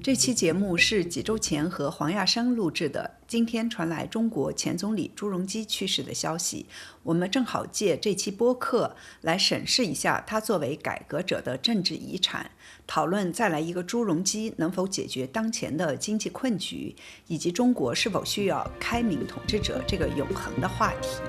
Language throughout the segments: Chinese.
这期节目是几周前和黄亚生录制的。今天传来中国前总理朱镕基去世的消息，我们正好借这期播客来审视一下他作为改革者的政治遗产，讨论再来一个朱镕基能否解决当前的经济困局，以及中国是否需要开明统治者这个永恒的话题。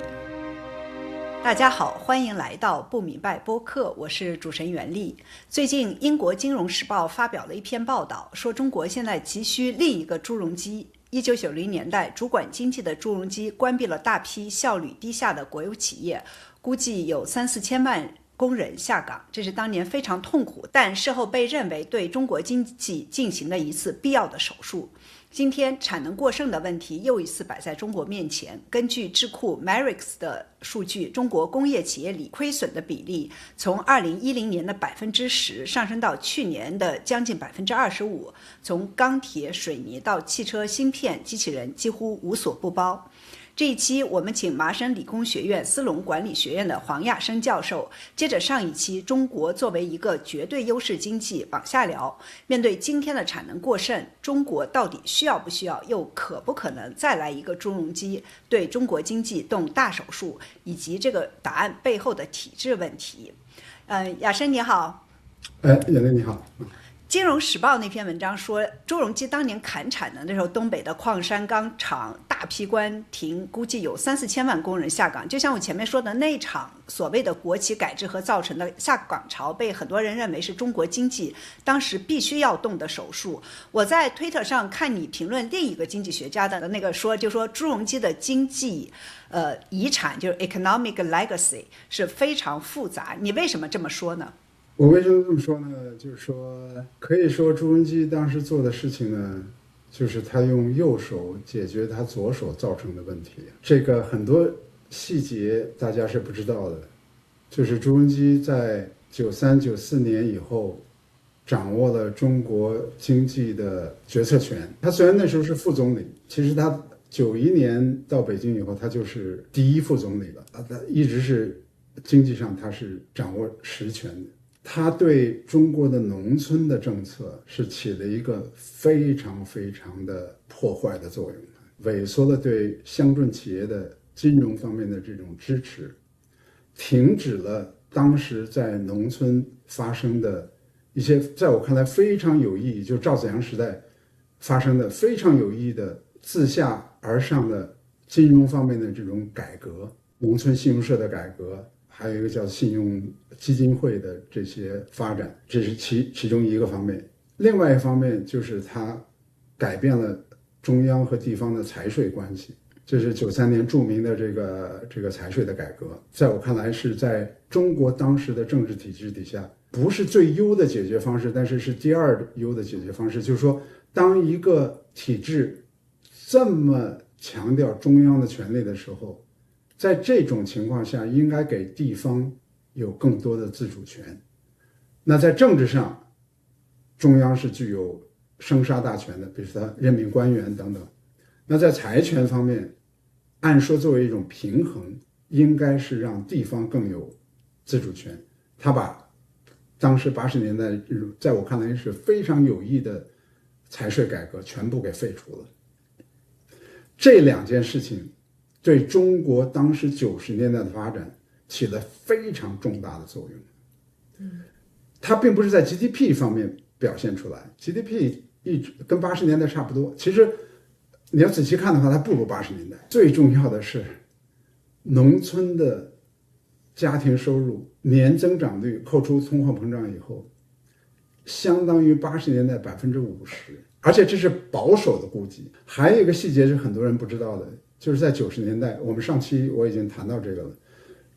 大家好，欢迎来到不明白播客，我是主持人袁丽。最近英国金融时报发表了一篇报道，说中国现在急需另一个朱镕基。1990年代主管经济的朱镕基关闭了大批效率低下的国有企业，估计有3-4千万工人下岗，这是当年非常痛苦，但事后被认为对中国经济进行的一次必要的手术。今天产能过剩的问题又一次摆在中国面前。根据智库 Merix 的数据，中国工业企业里亏损的比例从2010年的10%上升到去年的将近25%，从钢铁、水泥到汽车芯片、机器人几乎无所不包。这一期我们请麻省理工学院斯隆管理学院的黄亚生教授接着上一期中国作为一个绝对优势经济往下聊，面对今天的产能过剩，中国到底需要不需要，又可不可能再来一个朱镕基对中国经济动大手术，以及这个答案背后的体制问题。亚生你好。袁丽你好。金融时报那篇文章说，朱镕基当年砍产能的时候，东北的矿山钢厂大批关停，估计有3-4千万工人下岗。就像我前面说的，那场所谓的国企改制和造成的下岗潮，被很多人认为是中国经济当时必须要动的手术。我在推特上看你评论另一个经济学家的那个说，就说朱镕基的经济遗产就是 economic legacy 是非常复杂，你为什么这么说呢？我为什么这么说呢？就是说，可以说朱镕基当时做的事情呢，就是他用右手解决他左手造成的问题。这个很多细节大家是不知道的，就是朱镕基在93、94年以后掌握了中国经济的决策权。他虽然那时候是副总理，其实他91年到北京以后，他就是第一副总理了。他一直是经济上他是掌握实权的。他对中国的农村的政策是起了一个非常非常的破坏的作用，萎缩了对乡镇企业的金融方面的这种支持，停止了当时在农村发生的一些在我看来非常有意义，就赵子阳时代发生的非常有意义的自下而上的金融方面的这种改革，农村信用社的改革，还有一个叫信用基金会的这些发展，这是其中一个方面。另外一方面就是它改变了中央和地方的财税关系，这是93年著名的这个财税的改革，在我看来是在中国当时的政治体制底下不是最优的解决方式，但是是第二优的解决方式。就是说，当一个体制这么强调中央的权力的时候，在这种情况下应该给地方有更多的自主权。那在政治上，中央是具有生杀大权的，比如说他任命官员等等。那在财权方面，按说作为一种平衡，应该是让地方更有自主权。他把当时80年代在我看来是非常有益的财税改革全部给废除了。这两件事情对中国当时90年代的发展起了非常重大的作用。它并不是在 GDP 方面表现出来， GDP 一直跟80年代差不多，其实你要仔细看的话，它不如80年代。最重要的是农村的家庭收入年增长率扣除通货膨胀以后，相当于80年代50%，而且这是保守的估计。还有一个细节是很多人不知道的，就是在90年代，我们上期我已经谈到这个了，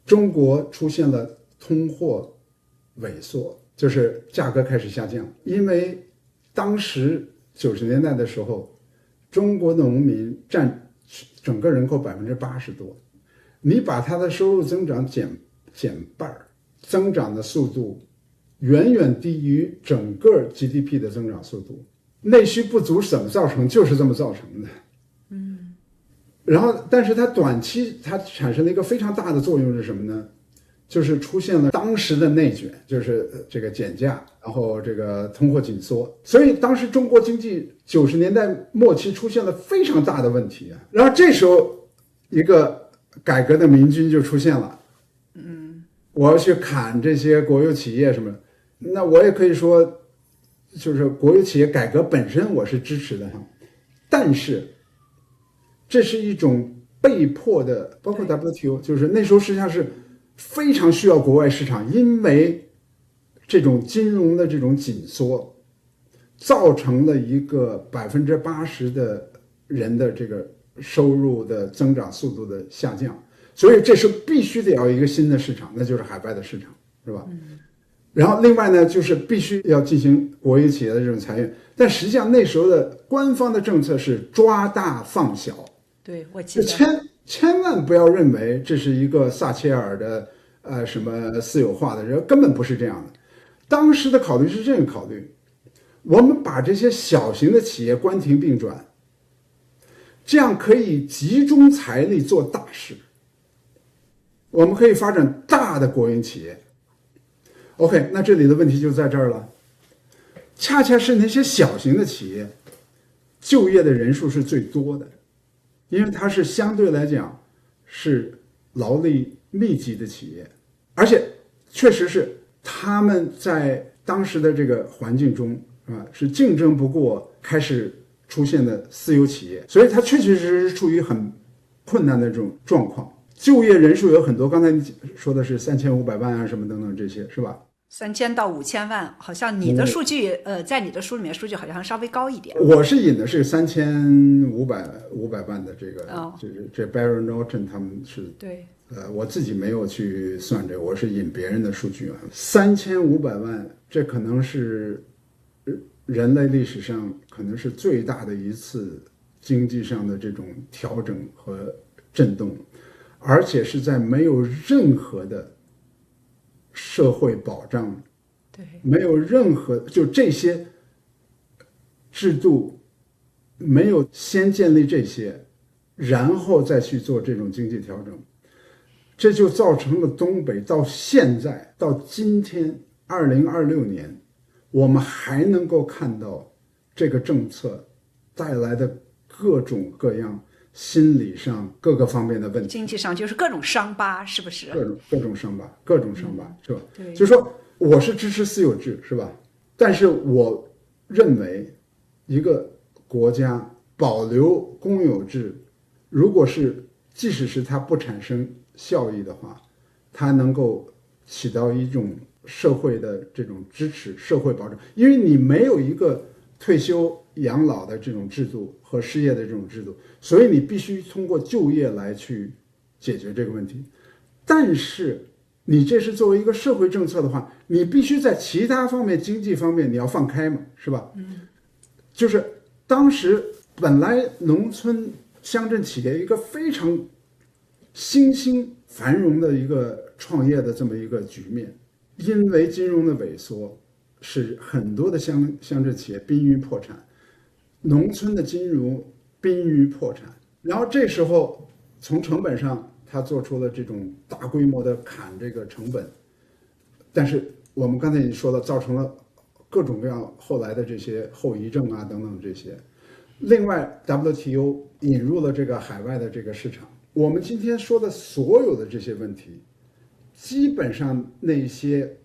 中国出现了通货萎缩，就是价格开始下降。因为当时90年代的时候，中国的农民占整个人口80%多，你把他的收入增长减半，增长的速度远远低于整个 GDP 的增长速度。内需不足是怎么造成？就是这么造成的。然后但是它短期它产生了一个非常大的作用是什么呢？就是出现了当时的内卷，就是这个减价，然后这个通货紧缩，所以当时中国经济90年代末期出现了非常大的问题啊。然后这时候一个改革的明君就出现了，我要去砍这些国有企业什么，那我也可以说，就是国有企业改革本身我是支持的哈，但是这是一种被迫的，包括 WTO， 就是那时候实际上是非常需要国外市场，因为这种金融的这种紧缩，造成了一个80%的人的这个收入的增长速度的下降，所以这是必须得要一个新的市场，那就是海外的市场，是吧？然后另外呢，就是必须要进行国有企业的这种裁员，但实际上那时候的官方的政策是抓大放小。对，我记得千万不要认为这是一个撒切尔的什么私有化的人，根本不是这样的。当时的考虑是这样考虑：我们把这些小型的企业关停并转，这样可以集中财力做大事。我们可以发展大的国营企业。OK， 那这里的问题就在这儿了，恰恰是那些小型的企业，就业的人数是最多的。因为它是相对来讲是劳力密集的企业，而且确实是他们在当时的这个环境中是竞争不过开始出现的私有企业，所以它确确实实是处于很困难的这种状况。就业人数有很多，刚才你说的是3500万啊什么等等这些，是吧？3000到5000万，好像你的数据，在你的书里面数据好像稍微高一点。我是引的是3500万的这个，就是这 Barron Norton 他们是对，我自己没有去算这个，我是引别人的数据啊。3500万，这可能是人类历史上可能是最大的一次经济上的这种调整和震动，而且是在没有任何的社会保障，对，没有任何就这些制度，没有先建立这些，然后再去做这种经济调整，这就造成了东北到现在到今天2026年，我们还能够看到这个政策带来的各种各样心理上各个方面的问题，经济上就是各种伤疤，是不是？各种伤疤，各种伤疤，是吧？对，就是说我是支持私有制，是吧？但是我认为一个国家保留公有制，如果是即使是它不产生效益的话，它能够起到一种社会的这种支持、社会保障，因为你没有一个退休养老的这种制度和失业的这种制度，所以你必须通过就业来去解决这个问题。但是你这是作为一个社会政策的话，你必须在其他方面、经济方面你要放开嘛，是吧？就是当时本来农村乡镇企业一个非常新兴繁荣的一个创业的这么一个局面，因为金融的萎缩，使很多的乡镇企业濒于破产，农村的金融濒于破产。然后这时候从成本上，他做出了这种大规模的砍这个成本，但是我们刚才已经说了，造成了各种各样后来的这些后遗症啊等等这些。另外 WTO 引入了这个海外的这个市场，我们今天说的所有的这些问题，基本上那些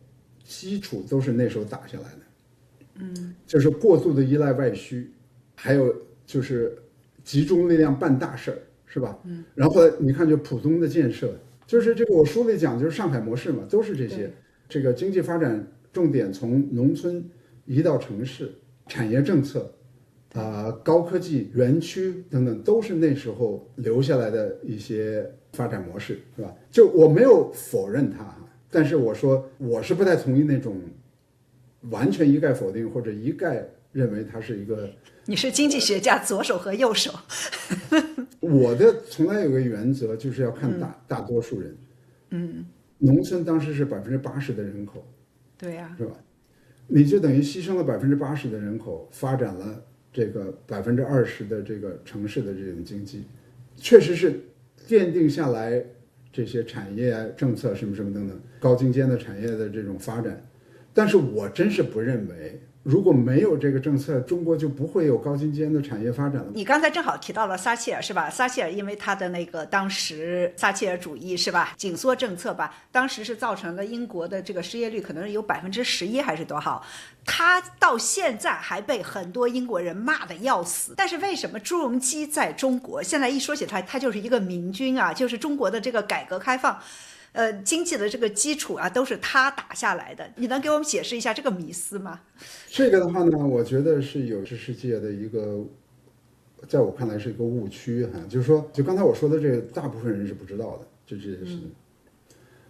基础都是那时候打下来的。就是过度的依赖外需，还有就是集中力量办大事儿，是吧？然后你看就浦东的建设，就是这个我书里讲就是上海模式嘛，都是这些。这个经济发展重点从农村移到城市，产业政策高科技园区等等，都是那时候留下来的一些发展模式，是吧？就我没有否认它，但是我说我是不太同意那种完全一概否定或者一概认为它是一个。你是经济学家，左手和右手。我的从来有个原则，就是要看大多数人。农村当时是80%的人口，对呀，是吧？你就等于牺牲了80%的人口，发展了这个20%的这个城市的这种经济，确实是奠定下来这些产业政策什么什么等等高精尖的产业的这种发展。但是我真是不认为，如果没有这个政策，中国就不会有高精尖的产业发展了。你刚才正好提到了撒切尔是吧？撒切尔因为他的那个当时撒切尔主义是吧，紧缩政策吧，当时是造成了英国的这个失业率可能是有11%还是多少，他到现在还被很多英国人骂得要死。但是为什么朱镕基在中国现在一说起他就是一个明君啊，就是中国的这个改革开放经济的这个基础啊，都是他打下来的。你能给我们解释一下这个迷思吗？这个的话呢，我觉得是有知识界的一个，在我看来是一个误区哈，就是说，就刚才我说的这个，大部分人是不知道的，这件事情。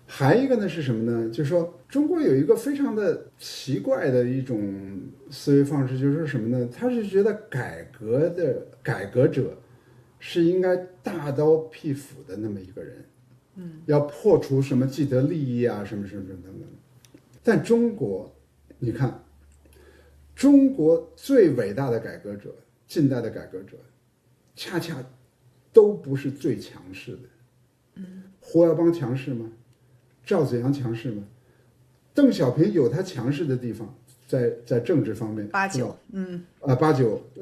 还一个呢是什么呢？就是说，中国有一个非常的奇怪的一种思维方式，就是说什么呢？他是觉得改革者是应该大刀辟斧的那么一个人。要破除什么既得利益啊，什么什么等等。但中国，你看，中国最伟大的改革者，近代的改革者，恰恰都不是最强势的。胡耀邦强势吗？赵紫阳强势吗？邓小平有他强势的地方，在政治方面，八九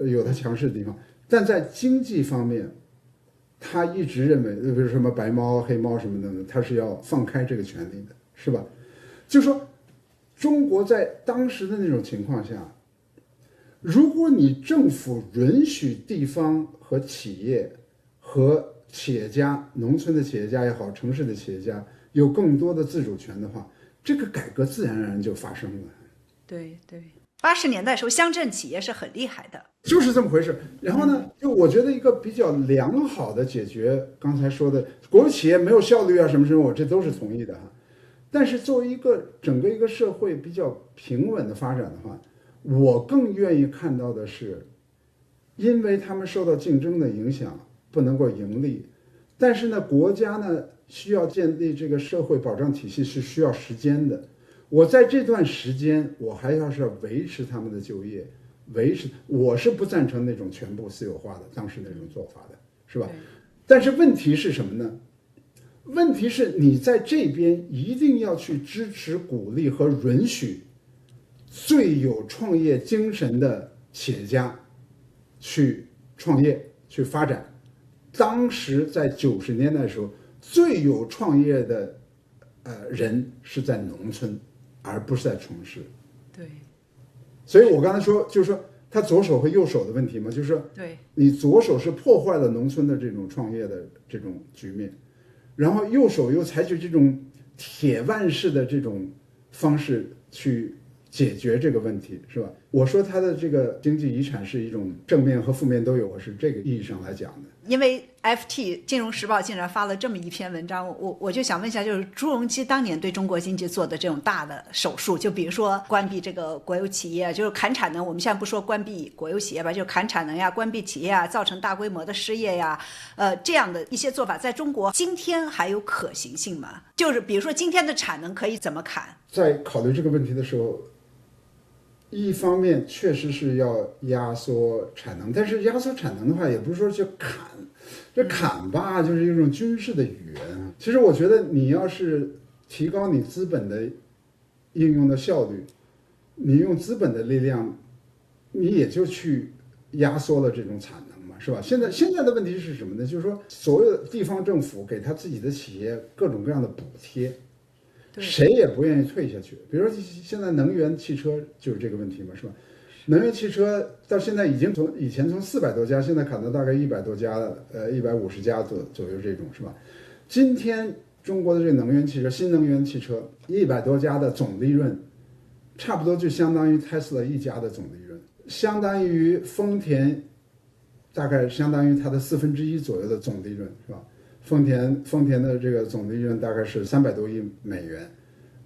有他强势的地方，但在经济方面。他一直认为，比如什么白猫、黑猫什么的，他是要放开这个权利的，是吧？就说中国在当时的那种情况下，如果你政府允许地方和企业和企业家，农村的企业家也好，城市的企业家有更多的自主权的话，这个改革自然而然就发生了。对对。80年代时候，乡镇企业是很厉害的，就是这么回事。然后呢，就我觉得一个比较良好的解决刚才说的国有企业没有效率啊什么什么，我这都是同意的哈。但是作为整个一个社会比较平稳的发展的话，我更愿意看到的是，因为他们受到竞争的影响，不能够盈利，但是呢，国家呢需要建立这个社会保障体系是需要时间的。我在这段时间，我还要维持他们的就业，我是不赞成那种全部私有化的当时那种做法的，是吧？但是问题是什么呢？问题是你在这边一定要去支持、鼓励和允许最有创业精神的企业家去创业、去发展。当时在90年代的时候，最有创业的人是在农村。而不是在城市，对，所以我刚才说，就是说他左手和右手的问题嘛，就是说，对，你左手是破坏了农村的这种创业的这种局面，然后右手又采取这种铁腕式的这种方式去解决这个问题，是吧？我说他的这个经济遗产是一种正面和负面都有，我是这个意义上来讲的。因为 FT 金融时报竟然发了这么一篇文章，我就想问一下，就是朱镕基当年对中国经济做的这种大的手术，就比如说关闭这个国有企业，就是砍产能，我们现在不说关闭国有企业吧，就是砍产能呀，关闭企业啊，造成大规模的失业呀，这样的一些做法，在中国今天还有可行性吗？就是比如说今天的产能可以怎么砍？在考虑这个问题的时候，一方面确实是要压缩产能，但是压缩产能的话，也不是说去砍，这砍吧就是一种军事的语言。其实我觉得你要是提高你资本的应用的效率，你用资本的力量，你也就去压缩了这种产能嘛，是吧？现在的问题是什么呢？就是说，所有的地方政府给他自己的企业各种各样的补贴。谁也不愿意退下去。比如说现在能源汽车就是这个问题嘛，是吧？能源汽车到现在已经以前从400多家，现在砍到大概100多家了，150家左右这种，是吧？今天中国的这个能源汽车，新能源汽车100多家的总利润，差不多就相当于Tesla一家的总利润，相当于丰田，大概相当于它的1/4左右的总利润，是吧？丰田的这个总利润大概是300多亿美元，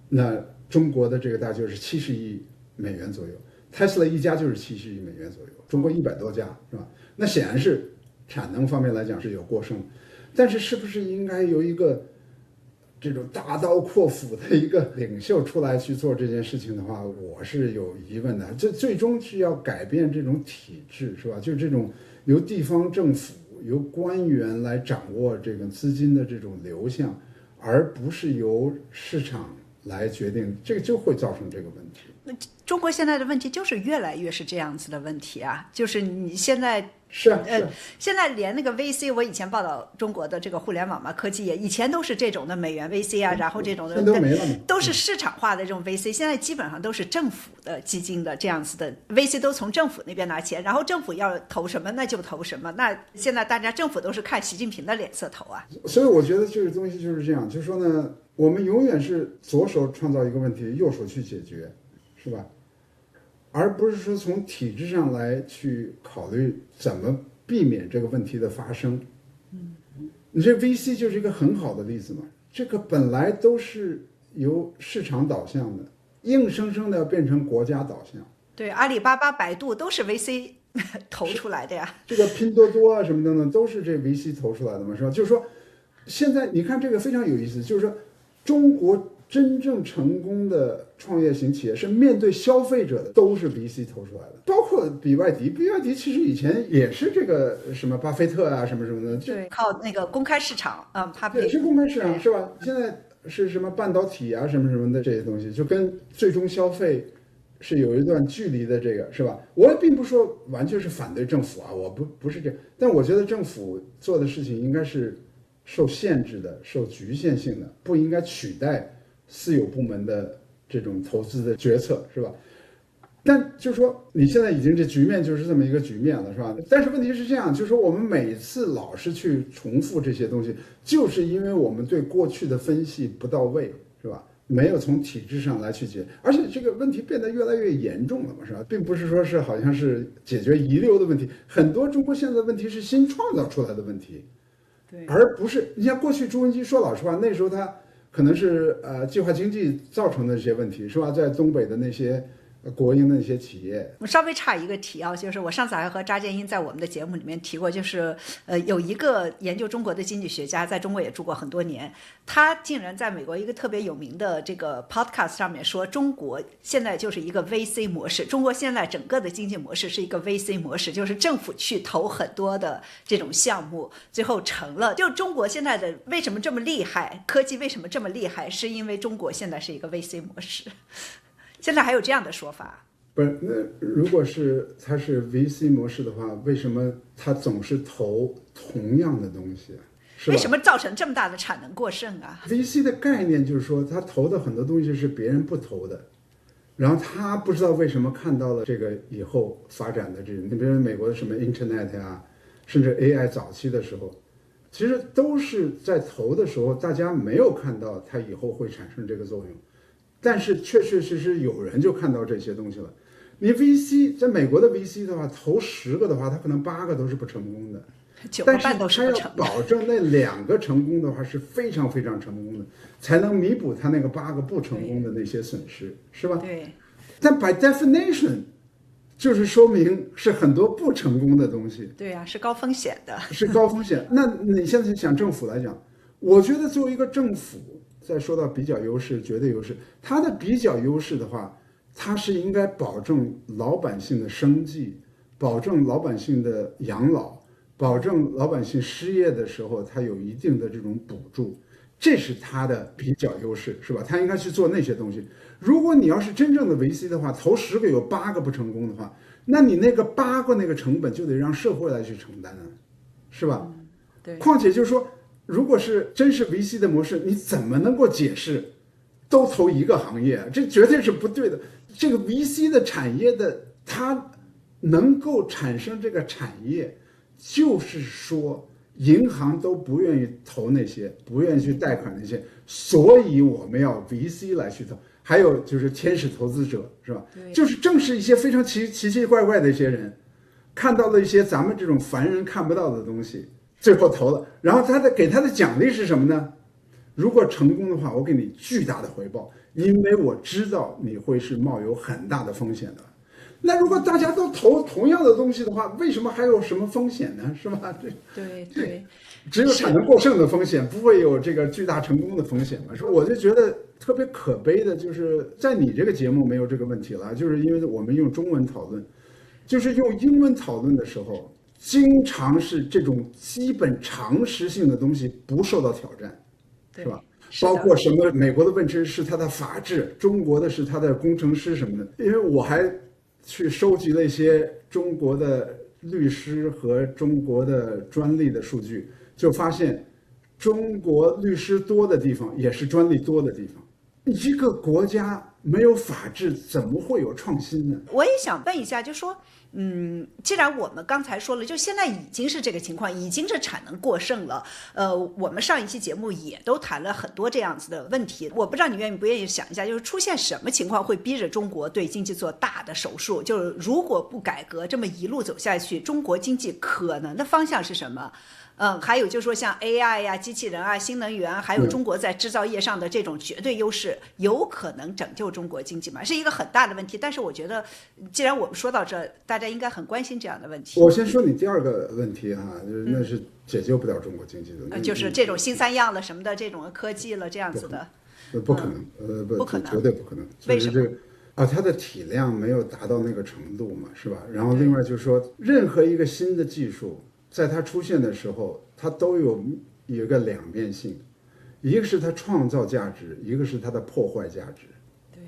那中国的这个大概就是70亿美元左右，Tesla一家就是70亿美元左右，中国100多家，是吧？那显然是产能方面来讲是有过剩，但是是不是应该有一个这种大刀阔斧的一个领袖出来去做这件事情的话，我是有疑问的。这最终是要改变这种体制，是吧？就是这种由地方政府由官员来掌握这个资金的这种流向，而不是由市场来决定，这个就会造成这个问题。中国现在的问题就是越来越是这样子的问题啊，就是你现在现在连那个 VC， 我以前报道中国的这个互联网嘛，科技业以前都是这种的美元 VC 啊，然后这种的都是市场化的这种 VC， 现在基本上都是政府的基金的这样子的 VC， 都从政府那边拿钱，然后政府要投什么那就投什么，那现在大家政府都是看习近平的脸色投啊。所以我觉得这个东西就是这样，就是说呢，我们永远是左手创造一个问题，右手去解决，是吧？而不是说从体制上来去考虑怎么避免这个问题的发生。你这 VC 就是一个很好的例子嘛，这个本来都是由市场导向的，硬生生的要变成国家导向。对，阿里巴巴、百度都是 VC 投出来的呀。这个拼多多啊什么等等都是这 VC 投出来的嘛，是吧？就是说，现在你看这个非常有意思，就是说中国真正成功的创业型企业是面对消费者的，都是 VC 投出来的，包括比亚迪其实以前也是这个什么巴菲特啊什么什么的，对，靠那个公开市场，也是公开市场是吧？现在是什么半导体啊什么什么的这些东西，就跟最终消费是有一段距离的，这个是吧？我也并不说完全是反对政府啊，我不是这样，但我觉得政府做的事情应该是受限制的、受局限性的，不应该取代私有部门的这种投资的决策，是吧？但就是说，你现在已经这局面就是这么一个局面了，是吧？但是问题是这样，就是说我们每次老是去重复这些东西，就是因为我们对过去的分析不到位，是吧？没有从体制上来去解，而且这个问题变得越来越严重了嘛，是吧？并不是说是好像是解决遗留的问题，很多中国现在的问题是新创造出来的问题，对，而不是你像过去朱镕基说老实话，那时候他可能是计划经济造成的这些问题，是吧？在东北的那些国营的那些企业。我稍微插一个题啊，就是我上次还和查建英在我们的节目里面提过，就是有一个研究中国的经济学家，在中国也住过很多年，他竟然在美国一个特别有名的这个 podcast 上面说，中国现在就是一个 VC 模式，中国现在整个的经济模式是一个 VC 模式，就是政府去投很多的这种项目，最后成了。就中国现在的为什么这么厉害，科技为什么这么厉害，是因为中国现在是一个 VC 模式。现在还有这样的说法？不是，那如果是它是 VC 模式的话，为什么它总是投同样的东西啊？为什么造成这么大的产能过剩啊 ？VC 的概念就是说，他投的很多东西是别人不投的，然后他不知道为什么看到了这个以后发展的这种，你比如美国的什么 Internet 啊，甚至 AI 早期的时候，其实都是在投的时候，大家没有看到它以后会产生这个作用。但是确确实实有人就看到这些东西了。你 VC 在美国的 VC 的话，投10个的话，他可能8个都是不成功的，但是他要保证那2个成功的话是非常非常成功的，才能弥补他那个8个不成功的那些损失，是吧？对。但 by definition 就是说明是很多不成功的东西。对呀，是高风险的。是高风险。那你现在想政府来讲，我觉得作为一个政府。再说到比较优势、绝对优势，它的比较优势的话，它是应该保证老百姓的生计，保证老百姓的养老，保证老百姓失业的时候它有一定的这种补助，这是它的比较优势，是吧？它应该去做那些东西。如果你要是真正的VC的话，投10个有8个不成功的话，那你那个8个那个成本就得让社会来去承担啊，是吧？对。况且就是说。如果是真是 VC 的模式，你怎么能够解释都投一个行业？这绝对是不对的。这个 VC 的产业的，它能够产生这个产业，就是说银行都不愿意投那些，不愿意去贷款那些，所以我们要 VC 来去投。还有就是天使投资者，是吧？就是正是一些非常奇奇怪怪的一些人，看到了一些咱们这种凡人看不到的东西。最后投了，然后给他的奖励是什么呢？如果成功的话，我给你巨大的回报，因为我知道你会是冒有很大的风险的。那如果大家都投同样的东西的话，为什么还有什么风险呢？是吧？对，只有产能过剩的风险，不会有这个巨大成功的风险嘛？说我就觉得特别可悲的，就是在你这个节目没有这个问题了，就是因为我们用中文讨论，就是用英文讨论的时候。经常是这种基本常识性的东西不受到挑战，是吧？包括什么美国的问题是它的法治，中国的是它的工程师什么的。因为我还去收集了一些中国的律师和中国的专利的数据，就发现中国律师多的地方也是专利多的地方。一个国家没有法治，怎么会有创新呢？我也想问一下，就说，既然我们刚才说了，就现在已经是这个情况，已经是产能过剩了。我们上一期节目也都谈了很多这样子的问题。我不知道你愿不愿意想一下，就是出现什么情况会逼着中国对经济做大的手术？就是如果不改革，这么一路走下去，中国经济可能的方向是什么？还有就是说像 AI 呀、机器人啊、新能源，还有中国在制造业上的这种绝对优势，有可能拯救中国经济吗？是一个很大的问题。但是我觉得，既然我们说到这，大家应该很关心这样的问题。我先说你第二个问题哈，就是那是解救不了中国经济的，就是这种新三样了什么的这种科技了这样子的，不可能，不可能，绝对不可能。为什么？它的体量没有达到那个程度嘛，是吧？然后另外就是说，任何一个新的技术，在它出现的时候，它都有一个两面性，一个是它创造价值，一个是它的破坏价值。对，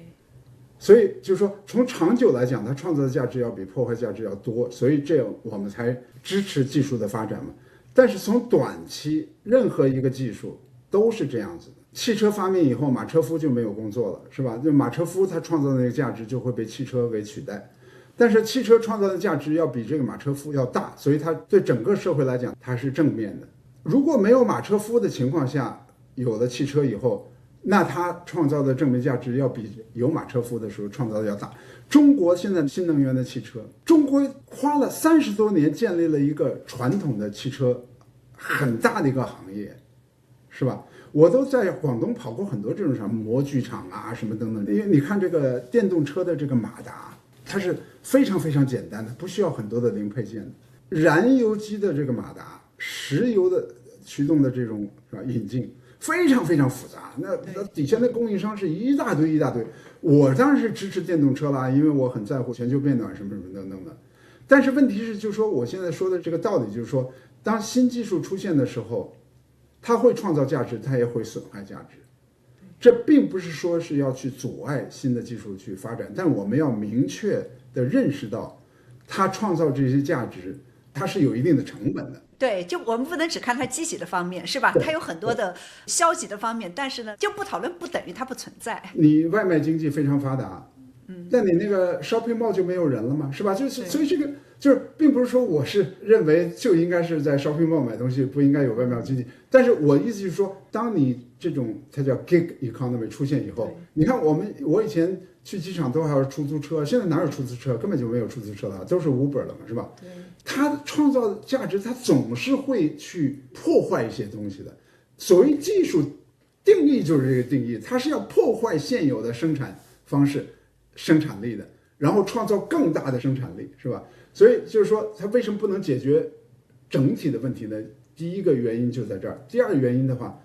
所以就是说，从长久来讲，它创造的价值要比破坏价值要多，所以这样我们才支持技术的发展嘛。但是从短期，任何一个技术都是这样子的。汽车发明以后，马车夫就没有工作了，是吧？就马车夫他创造的那个价值就会被汽车给取代。但是汽车创造的价值要比这个马车夫要大，所以它对整个社会来讲它是正面的。如果没有马车夫的情况下，有了汽车以后，那它创造的正面价值要比有马车夫的时候创造的要大。中国现在新能源的汽车，中国花了30多年建立了一个传统的汽车很大的一个行业，是吧？我都在广东跑过很多这种厂，模具厂啊什么等等。因为你看这个电动车的这个马达，它是非常非常简单的，不需要很多的零配件的。燃油机的这个马达，石油的驱动的这种是吧引进，非常非常复杂。那底下的供应商是一大堆一大堆。我当然是支持电动车啦，因为我很在乎全球变暖什么什么等等的。但是问题是，就是说我现在说的这个道理，就是说，当新技术出现的时候，它会创造价值，它也会损害价值。这并不是说是要去阻碍新的技术去发展，但我们要明确的认识到，它创造这些价值，它是有一定的成本的。对，就我们不能只看它积极的方面，是吧？它有很多的消极的方面，但是呢，就不讨论不等于它不存在。你外卖经济非常发达，但你那个 shopping mall 就没有人了嘛，是吧？就是所以这个就是并不是说我是认为就应该是在 shopping mall 买东西，不应该有外卖经济。但是我意思就是说，当你这种它叫 gig economy 出现以后，你看我以前去机场都还有出租车，现在哪有出租车？根本就没有出租车了，都是 Uber 了嘛，是吧？对，它创造的价值，它总是会去破坏一些东西的。所谓技术定义就是这个定义，它是要破坏现有的生产方式、生产力的，然后创造更大的生产力，是吧？所以就是说，它为什么不能解决整体的问题呢？第一个原因就在这儿。第二个原因的话，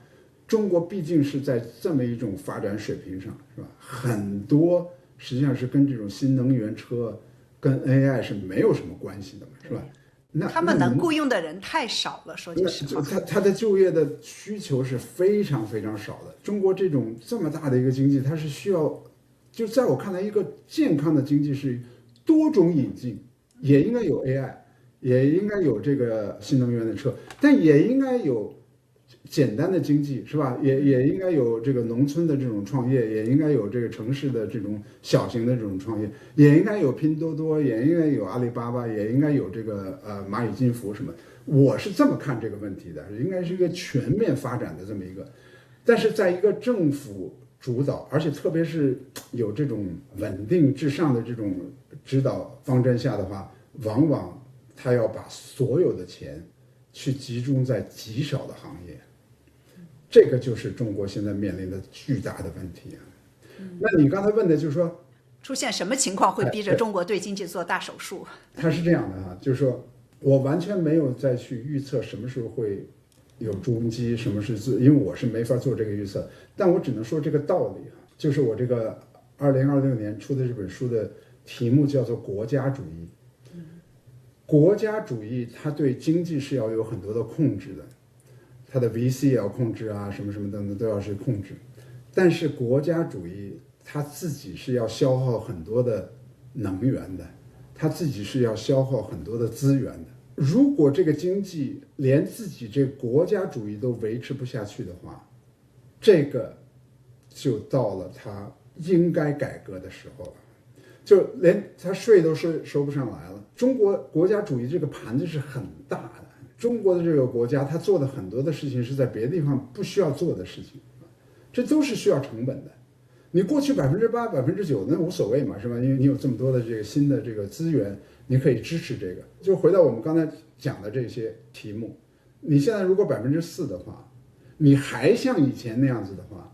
中国毕竟是在这么一种发展水平上，是吧？很多实际上是跟这种新能源车、跟 AI 是没有什么关系的嘛，是吧？那他们能雇佣的人太少了，说句实话。他的就业的需求是非常非常少的。中国这种这么大的一个经济，它是需要，就在我看来，一个健康的经济是多种引进，也应该有 AI， 也应该有这个新能源的车，但也应该有简单的经济，是吧？也应该有这个农村的这种创业，也应该有这个城市的这种小型的这种创业，也应该有拼多多，也应该有阿里巴巴，也应该有这个蚂蚁金服什么。我是这么看这个问题的，应该是一个全面发展的这么一个，但是在一个政府主导，而且特别是有这种稳定至上的这种指导方针下的话，往往他要把所有的钱去集中在极少的行业。这个就是中国现在面临的巨大的问题啊。那你刚才问的就是说，出现什么情况会逼着中国对经济做大手术？它是这样的啊，就是说我完全没有再去预测什么时候会有朱镕基，什么是因为我是没法做这个预测，但我只能说这个道理啊，就是我这个2026年出的这本书的题目叫做国家主义。国家主义它对经济是要有很多的控制的。它的 VC 也要控制啊，什么什么等等都要去控制。但是国家主义它自己是要消耗很多的能源的，它自己是要消耗很多的资源的。如果这个经济连自己这国家主义都维持不下去的话，这个就到了它应该改革的时候了，就连它税都收不上来了。中国国家主义这个盘子是很大的，中国的这个国家它做的很多的事情是在别的地方不需要做的事情，这都是需要成本的。你过去8%、9%那无所谓嘛，是吧？因为你有这么多的这个新的这个资源，你可以支持这个。就回到我们刚才讲的这些题目，你现在如果4%的话，你还像以前那样子的话，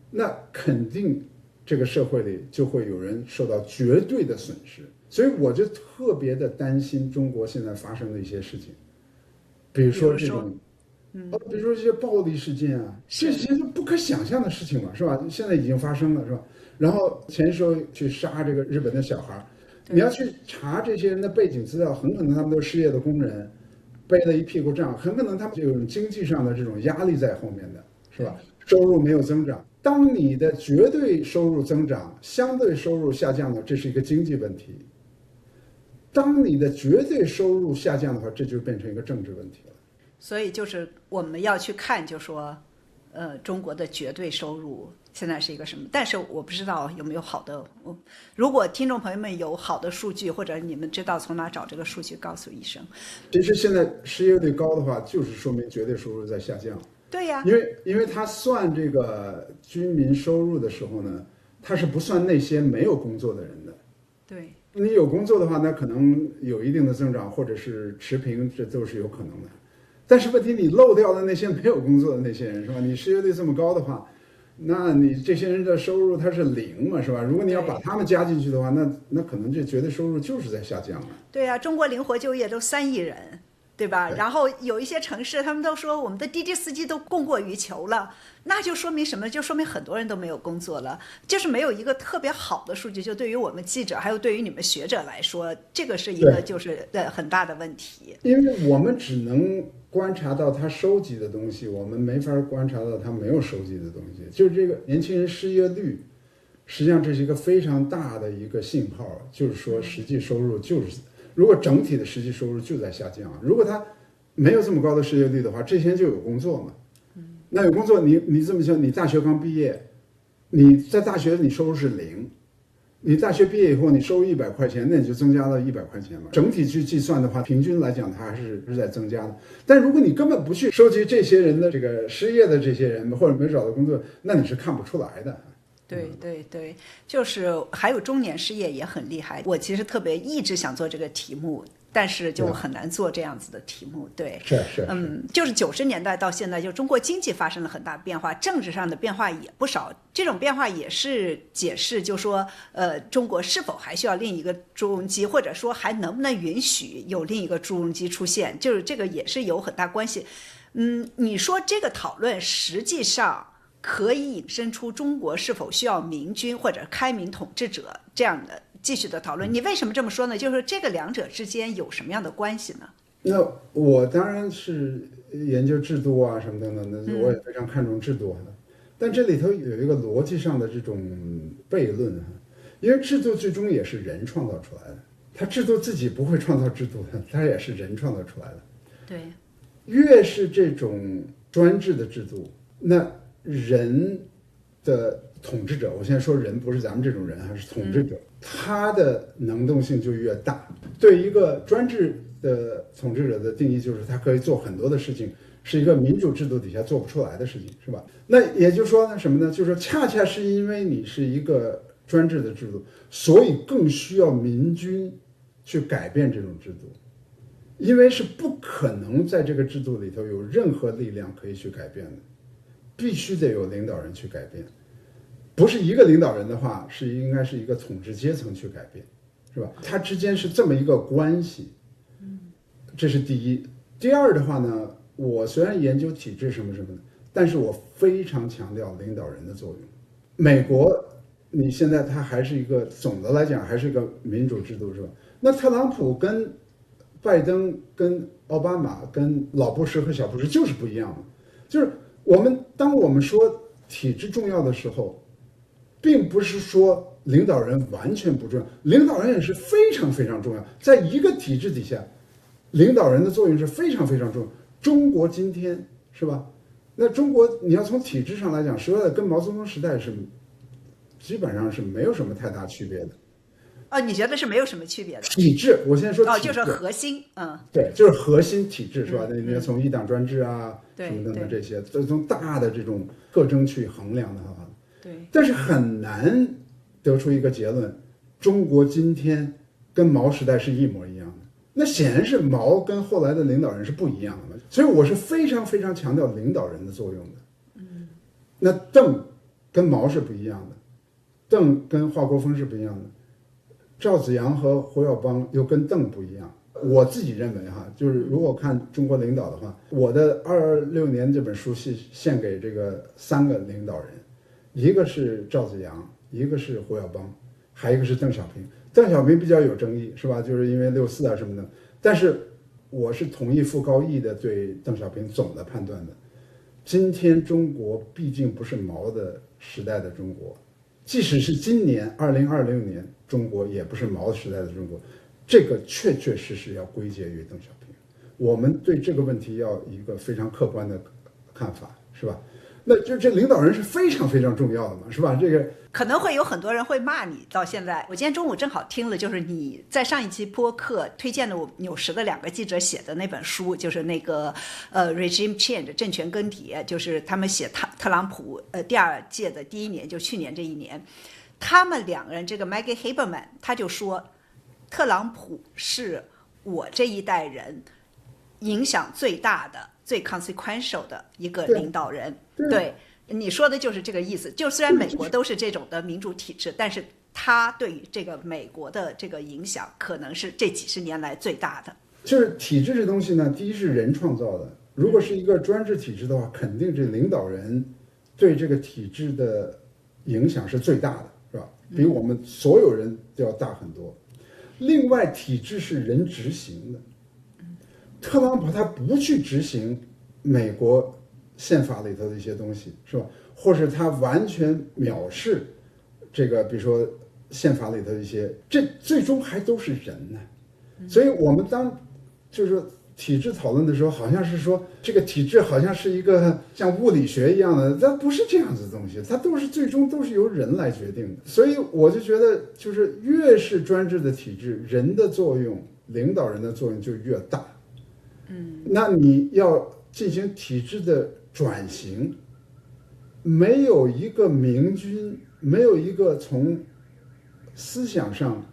那肯定这个社会里就会有人受到绝对的损失。所以我就特别的担心中国现在发生的一些事情，比如说这种。比如说这些暴力事件啊，这些都不可想象的事情嘛，是吧？现在已经发生了，是吧？然后前时候去杀这个日本的小孩，你要去查这些人的背景资料，很可能他们都是失业的工人，背了一屁股账，很可能他们就有经济上的这种压力在后面的，是吧？收入没有增长，当你的绝对收入增长，相对收入下降了，这是一个经济问题；当你的绝对收入下降的话，这就变成一个政治问题了。所以就是我们要去看，就说，中国的绝对收入现在是一个什么？但是我不知道有没有好的，如果听众朋友们有好的数据，或者你们知道从哪找这个数据，告诉医生。其实现在失业率高的话，就是说明绝对收入在下降。对呀，因为他算这个居民收入的时候呢，他是不算那些没有工作的人的。对，你有工作的话，那可能有一定的增长，或者是持平，这都是有可能的。但是问题你漏掉了那些没有工作的那些人，是吧？你失业率这么高的话，那你这些人的收入它是0嘛，是吧？如果你要把他们加进去的话，那可能这绝对收入就是在下降了。对呀，中国灵活就业都3亿人，对吧？然后有一些城市，他们都说我们的滴滴司机都供过于求了，那就说明什么？就说明很多人都没有工作了，就是没有一个特别好的数据。就对于我们记者，还有对于你们学者来说，这个是一个就是很大的问题。因为我们只能观察到他收集的东西，我们没法观察到他没有收集的东西。就是这个年轻人失业率，实际上这是一个非常大的一个信号，就是说实际收入就是，如果整体的实际收入就在下降，如果他没有这么高的失业率的话，这些人就有工作嘛。那有工作，你这么想，你大学刚毕业，你在大学你收入是0。你大学毕业以后，你收入100块钱，那你就增加了100块钱嘛。整体去计算的话，平均来讲，它还是在增加的。但如果你根本不去收集这些人的这个失业的这些人，或者没找到工作，那你是看不出来的。对对对，就是还有中年失业也很厉害。我其实特别一直想做这个题目，但是就很难做这样子的题目。对，是，就是90年代到现在，就中国经济发生了很大变化，政治上的变化也不少。这种变化也是解释，就说中国是否还需要另一个朱镕基，或者说还能不能允许有另一个朱镕基出现，就是这个也是有很大关系。你说这个讨论实际上可以引申出中国是否需要明君或者开明统治者这样的继续的讨论。你为什么这么说呢？就是这个两者之间有什么样的关系呢？那我当然是研究制度啊什么等等的，我也非常看重制度的。但这里头有一个逻辑上的这种悖论，因为制度最终也是人创造出来的，它制度自己不会创造制度的，它也是人创造出来的。对，越是这种专制的制度，那人的统治者，我现在说人不是咱们这种人，还是统治者，他的能动性就越大。对一个专制的统治者的定义就是他可以做很多的事情，是一个民主制度底下做不出来的事情，是吧？那也就是说呢，什么呢？就是说，恰恰是因为你是一个专制的制度，所以更需要民军去改变这种制度，因为是不可能在这个制度里头有任何力量可以去改变的，必须得有领导人去改变。不是一个领导人的话，应该是一个统治阶层去改变，是吧？它之间是这么一个关系，这是第一。第二的话呢，我虽然研究体制什么什么的，但是我非常强调领导人的作用。美国，你现在它还是一个总的来讲还是一个民主制度，是吧？那特朗普跟拜登跟奥巴马跟老布什和小布什就是不一样的。就是当我们说体制重要的时候，并不是说领导人完全不重要，领导人也是非常非常重要。在一个体制底下，领导人的作用是非常非常重要。中国今天是吧？那中国你要从体制上来讲，说的跟毛泽东时代是基本上是没有什么太大区别的。你觉得是没有什么区别的？体制，我现在说体制，就是核心，对，就是核心体制是吧？你要从一党专制啊，对什么等等这些，从大的这种特征去衡量的话，对。但是很难得出一个结论，中国今天跟毛时代是一模一样的。那显然是毛跟后来的领导人是不一样的嘛，所以我是非常非常强调领导人的作用的。那邓跟毛是不一样的，邓跟华国锋是不一样的。赵紫阳和胡耀邦又跟邓不一样，我自己认为就是如果看中国领导的话，我的2026年这本书是献给这个3个领导人，一个是赵紫阳，一个是胡耀邦，还有一个是邓小平。邓小平比较有争议是吧？就是因为64啊什么的，但是我是同意傅高义的对邓小平总的判断的。今天中国毕竟不是毛的时代的中国，即使是今年2026年中国也不是毛时代的中国，这个确确实实要归结于邓小平。我们对这个问题要一个非常客观的看法，是吧？那就这领导人是非常非常重要的嘛，是吧？这个可能会有很多人会骂你。到现在，我今天中午正好听了，就是你在上一期播客推荐的我纽时的2个记者写的那本书，就是那个Regime Change 政权更迭，就是他们写特朗普第2届的第1年，就去年这1年，他们2个人，这个 Maggie Haberman 他就说，特朗普是我这一代人影响最大的、最 consequential 的一个领导人。对，你说的就是这个意思。就虽然美国都是这种的民主体制，但是他对于这个美国的这个影响，可能是这几十年来最大的。就是体制这东西呢，第一是人创造的，如果是一个专制体制的话，肯定这领导人对这个体制的影响是最大的，是吧？比我们所有人都要大很多。另外，体制是人执行的。特朗普他不去执行美国宪法里头的一些东西，是吧？或是他完全藐视这个，比如说宪法里头的一些，这最终还都是人呢。所以我们就是说体制讨论的时候，好像是说这个体制好像是一个像物理学一样的，它不是这样子的东西，它最终都是由人来决定的。所以我就觉得，就是越是专制的体制，人的作用、领导人的作用就越大。那你要进行体制的转型，没有一个明君，没有一个从思想上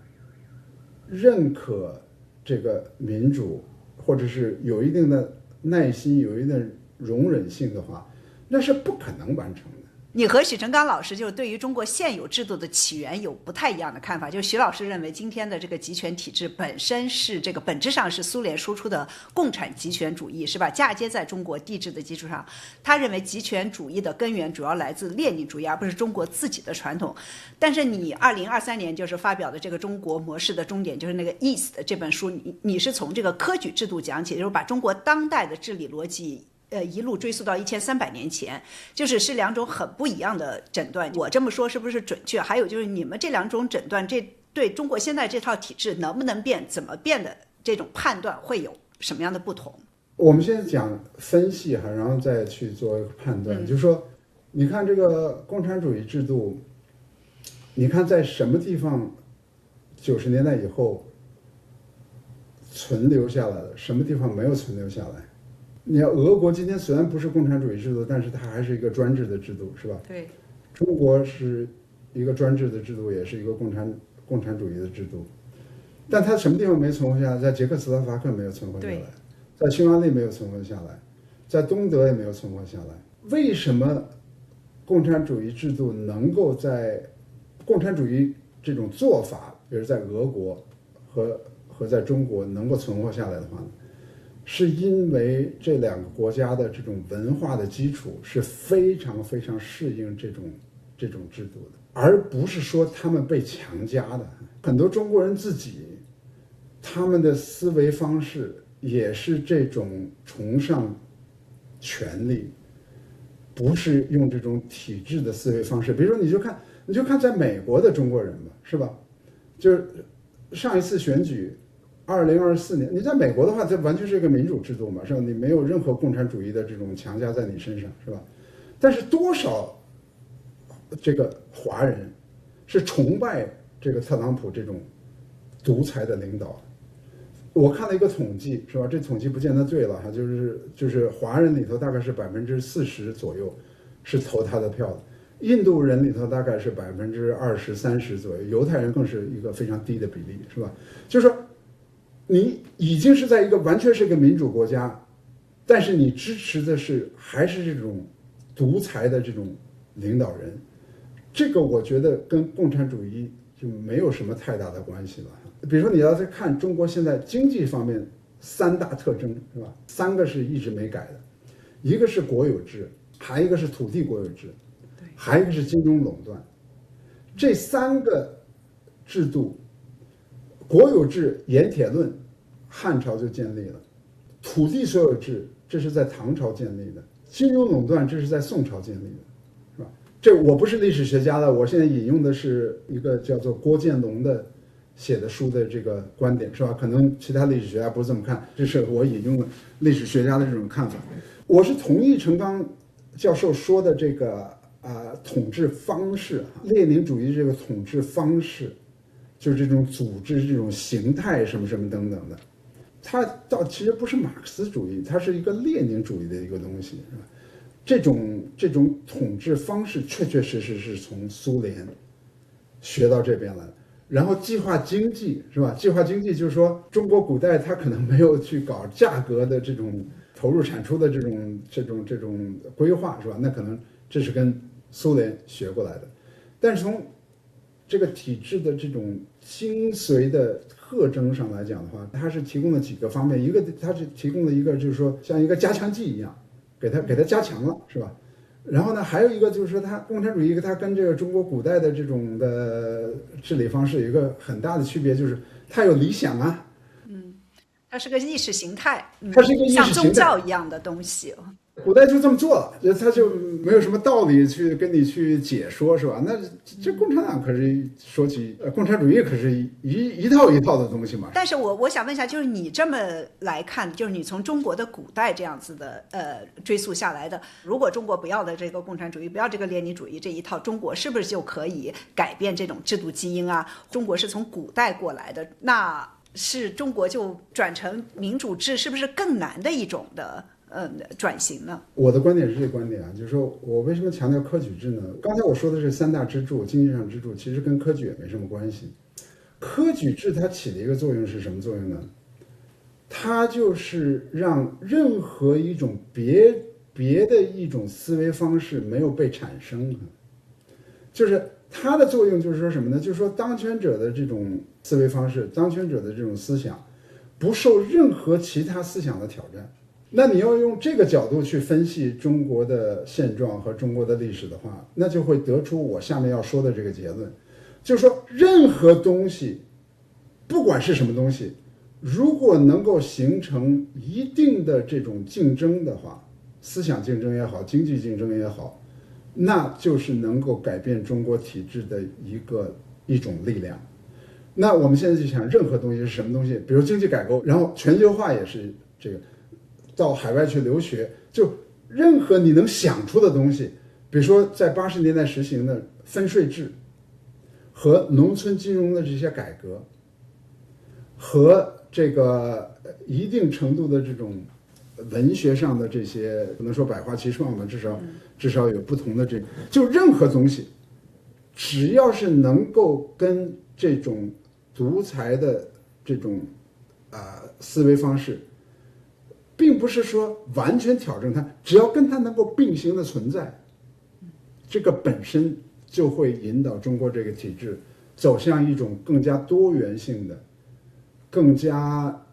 认可这个民主，或者是有一定的耐心、有一定的容忍性的话，那是不可能完成的。你和许成刚老师就对于中国现有制度的起源有不太一样的看法，就许老师认为今天的这个集权体制本身是这个本质上是苏联输出的共产集权主义，是吧？嫁接在中国帝制的基础上，他认为集权主义的根源主要来自列宁主义，而不是中国自己的传统。但是你2023年就是发表的这个中国模式的终点，就是那个 East 这本书，你是从这个科举制度讲起，就是把中国当代的治理逻辑一路追溯到1300年前，是2种很不一样的诊断。我这么说是不是准确？还有就是你们这2种诊断，这对中国现在这套体制能不能变、怎么变的这种判断会有什么样的不同？我们先讲分析然后再去做一个判断。就是说，你看这个共产主义制度，你看在什么地方90年代以后存留下来了，什么地方没有存留下来？你看俄国今天虽然不是共产主义制度，但是它还是一个专制的制度，是吧？对。中国是一个专制的制度，也是一个共产主义的制度，但它什么地方没存活下来？在捷克斯洛伐克没有存活下来，在匈牙利没有存活下来，在东德也没有存活下来。为什么共产主义制度能够在共产主义这种做法，比如在俄国和在中国能够存活下来的话呢？是因为这2个国家的这种文化的基础是非常非常适应这种制度的，而不是说他们被强加的。很多中国人自己，他们的思维方式也是这种崇尚权力、不是用这种体制的思维方式。比如说，你就看在美国的中国人吧，是吧？就是上一次选举，2024年，你在美国的话，这完全是一个民主制度嘛，是吧？你没有任何共产主义的这种强加在你身上，是吧？但是多少这个华人是崇拜这个特朗普这种独裁的领导？我看了一个统计，是吧？这统计不见得对了哈，就是华人里头大概是40%左右是投他的票的，印度人里头大概是20%-30%左右，犹太人更是一个非常低的比例，是吧？就是说，你已经是在一个完全是一个民主国家，但是你支持的还是这种独裁的这种领导人，这个我觉得跟共产主义就没有什么太大的关系了。比如说，你要再看中国现在经济方面3大特征，是吧？3个是一直没改的，一个是国有制，还一个是土地国有制，还一个是金融垄断。这3个制度，国有制盐铁论，汉朝就建立了；土地所有制，这是在唐朝建立的；金融垄断，这是在宋朝建立的，是吧？这我不是历史学家的，我现在引用的是一个叫做郭建龙的写的书的这个观点，是吧？可能其他历史学家不是这么看，这是我引用了历史学家的这种看法。我是同意陈刚教授说的这个统治方式，列宁主义这个统治方式，就是这种组织、这种形态什么什么等等的，它其实不是马克思主义，它是一个列宁主义的一个东西，是吧？这种统治方式确确实实是从苏联学到这边来的。然后计划经济，是吧？计划经济就是说，中国古代它可能没有去搞价格的这种投入产出的这种规划，是吧？那可能这是跟苏联学过来的。但是从这个体制的这种精髓的特征上来讲的话，它是提供了几个方面，一个它是提供了一个就是说像一个加强剂一样，给它加强了，是吧？然后呢，还有一个就是说，它共产主义它跟这个中国古代的这种的治理方式有一个很大的区别，就是它有理想啊，它是个意识形态，它是一个意识形态，像宗教一样的东西。古代就这么做了，他就没有什么道理去跟你去解说，是吧？那这共产党可是说起共产主义可是一套一套的东西嘛。但是我想问一下，就是你这么来看，就是你从中国的古代这样子的追溯下来的，如果中国不要的这个共产主义，不要这个列宁主义这一套，中国是不是就可以改变这种制度基因啊？中国是从古代过来的，那是中国就转成民主制，是不是更难的一种的转型呢？我的观点是这个观点啊，就是说我为什么强调科举制呢？刚才我说的是3大支柱，经济上支柱，其实跟科举也没什么关系。科举制它起的一个作用是什么作用呢？它就是让任何一种别的一种思维方式没有被产生，就是它的作用就是说什么呢？就是说当权者的这种思维方式，当权者的这种思想，不受任何其他思想的挑战。那你要用这个角度去分析中国的现状和中国的历史的话，那就会得出我下面要说的这个结论，就是说任何东西，不管是什么东西，如果能够形成一定的这种竞争的话，思想竞争也好，经济竞争也好，那就是能够改变中国体制的一种力量。那我们现在就想，任何东西是什么东西？比如经济改革，然后全球化也是这个。到海外去留学，就任何你能想出的东西，比如说在80年代实行的分税制和农村金融的这些改革，和这个一定程度的这种文学上的这些，不能说百花齐放吧，至少有不同的这个，就任何东西，只要是能够跟这种独裁的这种思维方式，并不是说完全挑战它，只要跟它能够并行的存在，这个本身就会引导中国这个体制走向一种更加多元性的、更加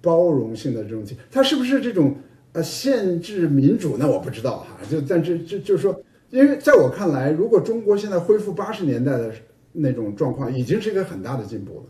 包容性的这种体制。它是不是这种限制民主？那我不知道哈。但是就是说，因为在我看来，如果中国现在恢复80年代的那种状况，已经是一个很大的进步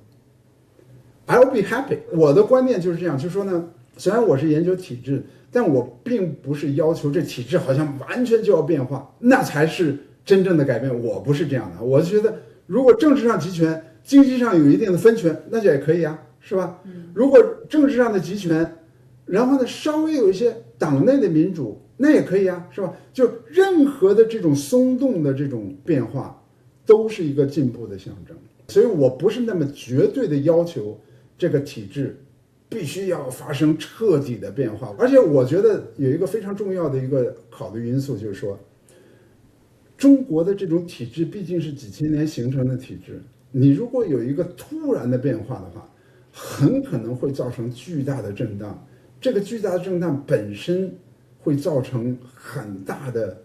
了。I'll be happy。我的观念就是这样，就是说呢。虽然我是研究体制，但我并不是要求这体制好像完全就要变化，那才是真正的改变。我不是这样的，我觉得如果政治上集权，经济上有一定的分权，那就也可以啊，是吧？如果政治上的集权，然后呢稍微有一些党内的民主，那也可以啊，是吧？就任何的这种松动的这种变化，都是一个进步的象征。所以我不是那么绝对的要求这个体制必须要发生彻底的变化，而且我觉得有一个非常重要的一个考虑因素，就是说，中国的这种体制毕竟是几千年形成的体制，你如果有一个突然的变化的话，很可能会造成巨大的震荡。这个巨大的震荡本身会造成很大的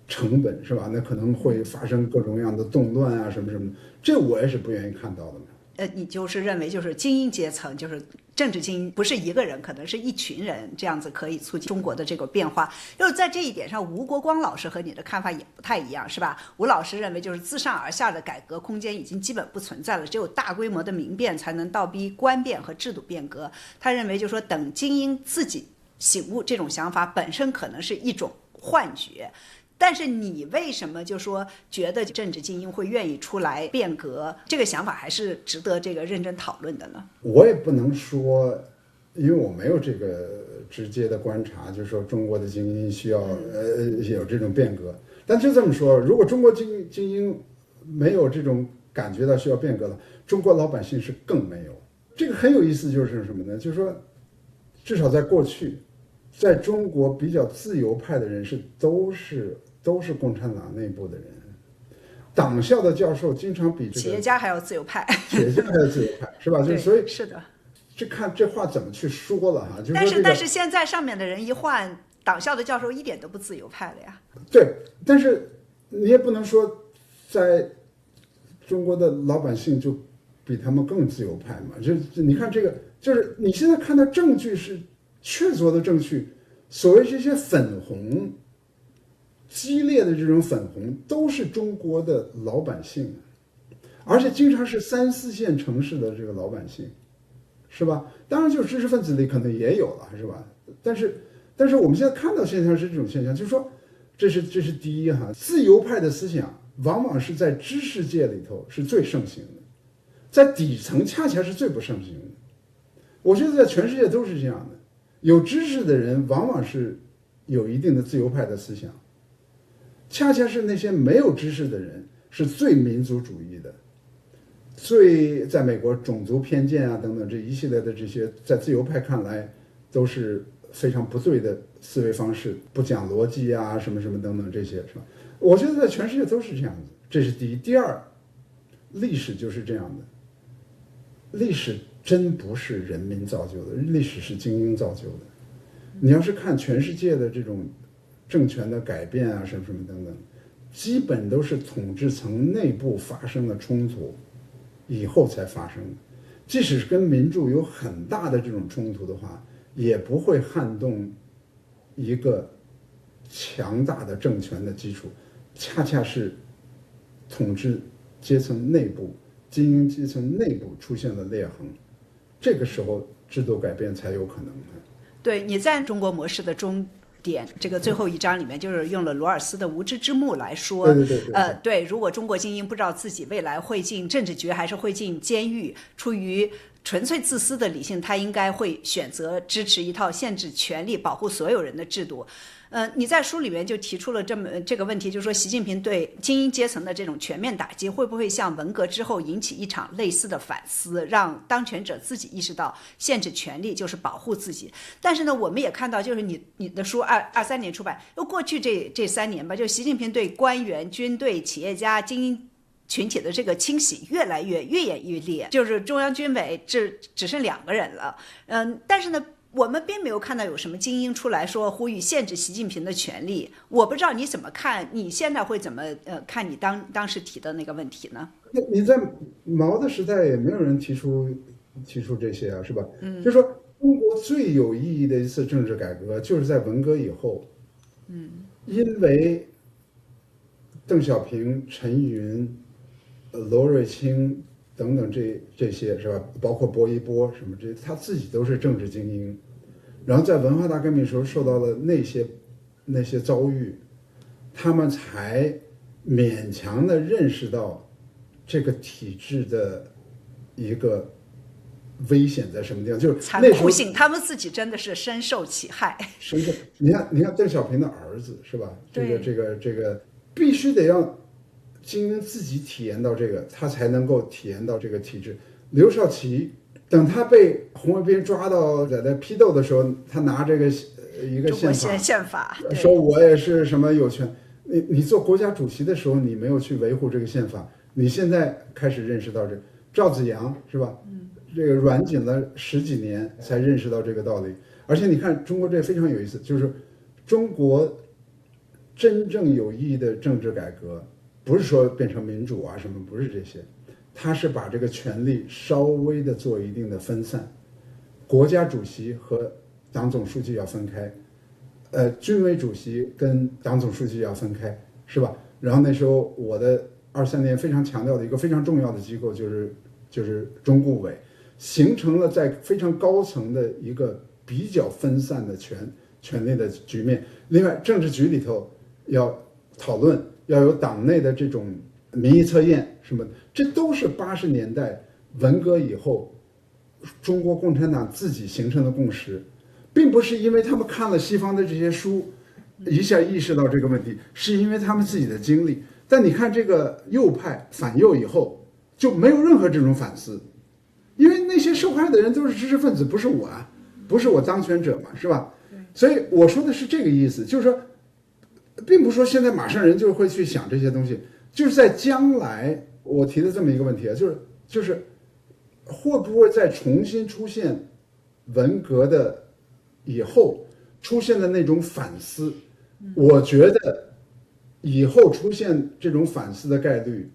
成本，是吧？那可能会发生各种各样的动乱啊，什么什么的，这我也是不愿意看到的嘛。你就是认为就是精英阶层，就是政治精英，不是一个人，可能是一群人，这样子可以促进中国的这个变化。就是在这一点上，吴国光老师和你的看法也不太一样，是吧？吴老师认为，就是自上而下的改革空间已经基本不存在了，只有大规模的民变才能倒逼官变和制度变革。他认为，就是说等精英自己醒悟，这种想法本身可能是一种幻觉。但是你为什么就说觉得政治精英会愿意出来变革？这个想法还是值得这个认真讨论的呢？我也不能说，因为我没有这个直接的观察，就是说中国的精英需要有这种变革。但就这么说，如果中国精英没有这种感觉到需要变革了，中国老百姓是更没有。这个很有意思，就是什么呢？就是说，至少在过去，在中国比较自由派的人士都是共产党内部的人，党校的教授经常比企业家还要自由派，企业家还要自由派，是吧？就所以是的，看这话怎么去说了哈。就是说但是现在上面的人一换，党校的教授一点都不自由派了呀。对，但是你也不能说在中国的老百姓就比他们更自由派嘛。就你看这个，就是你现在看到证据是确凿的证据，所谓这些粉红。激烈的这种粉红都是中国的老百姓，而且经常是3、4线城市的这个老百姓，是吧？当然，就知识分子里可能也有了，是吧？但是我们现在看到现象是这种现象，就是说，这是第一哈，自由派的思想往往是在知识界里头是最盛行的，在底层恰恰是最不盛行的。我觉得在全世界都是这样的，有知识的人往往是有一定的自由派的思想。恰恰是那些没有知识的人是最民族主义的，在美国种族偏见啊等等这一系列的这些，在自由派看来都是非常不对的思维方式，不讲逻辑啊什么什么等等这些，是吧？我觉得在全世界都是这样子，这是第一。第二，历史就是这样的，历史真不是人民造就的，历史是精英造就的。你要是看全世界的这种政权的改变啊，什么什么等等，基本都是统治层内部发生了冲突以后才发生的。即使是跟民众有很大的这种冲突的话，也不会撼动一个强大的政权的基础。恰恰是统治阶层内部、精英阶层内部出现了裂痕，这个时候制度改变才有可能。对，你在中国模式的终点这个最后一章里面，就是用了罗尔斯的《无知之幕》来说，对，如果中国精英不知道自己未来会进政治局还是会进监狱，出于纯粹自私的理性，他应该会选择支持一套限制权力、保护所有人的制度。你在书里面就提出了这个问题，就是说习近平对精英阶层的这种全面打击，会不会像文革之后引起一场类似的反思，让当权者自己意识到限制权力就是保护自己？但是呢，我们也看到，就是你的书23年出版，又过去这3年吧，就习近平对官员、军队、企业家、精英群体的这个清洗越演愈烈，就是中央军委只剩2个人了。但是呢，我们并没有看到有什么精英出来说呼吁限制习近平的权利。我不知道你怎么看，你现在会怎么看你当时提的那个问题呢？你在毛的时代也没有人提出这些啊，是吧？就是说中国最有意义的一次政治改革就是在文革以后，因为邓小平、陈云、罗瑞卿等等这些是吧？包括薄一波什么这，他自己都是政治精英。然后在文化大革命时候受到了那些遭遇，他们才勉强的认识到这个体制的一个危险在什么地方，就是残酷性，他们自己真的是深受其害。深受，你看邓小平的儿子是吧？这个必须得要精英自己体验到这个，他才能够体验到这个体制。刘少奇等他被红卫兵抓到在那批斗的时候，他拿这个一个宪法，说我也是什么有权。你做国家主席的时候，你没有去维护这个宪法，你现在开始认识到这。赵紫阳是吧？这个软禁了10几年才认识到这个道理。而且你看中国这非常有意思，就是中国真正有意义的政治改革，不是说变成民主啊什么，不是这些，它是把这个权力稍微的做一定的分散，国家主席和党总书记要分开，军委主席跟党总书记要分开，是吧？然后那时候我的23年非常强调的一个非常重要的机构就是中顾委，形成了在非常高层的一个比较分散的权力的局面。另外，政治局里头要讨论，要有党内的这种民意测验什么，这都是80年代文革以后中国共产党自己形成的共识，并不是因为他们看了西方的这些书一下意识到这个问题，是因为他们自己的经历。但你看这个右派反右以后，就没有任何这种反思，因为那些受害的人都是知识分子，不是我啊，不是我当权者嘛，是吧？所以我说的是这个意思，就是说，并不是说现在马上人就会去想这些东西，就是在将来我提的这么一个问题啊，就是会不会再重新出现文革的以后出现的那种反思？我觉得以后出现这种反思的概率，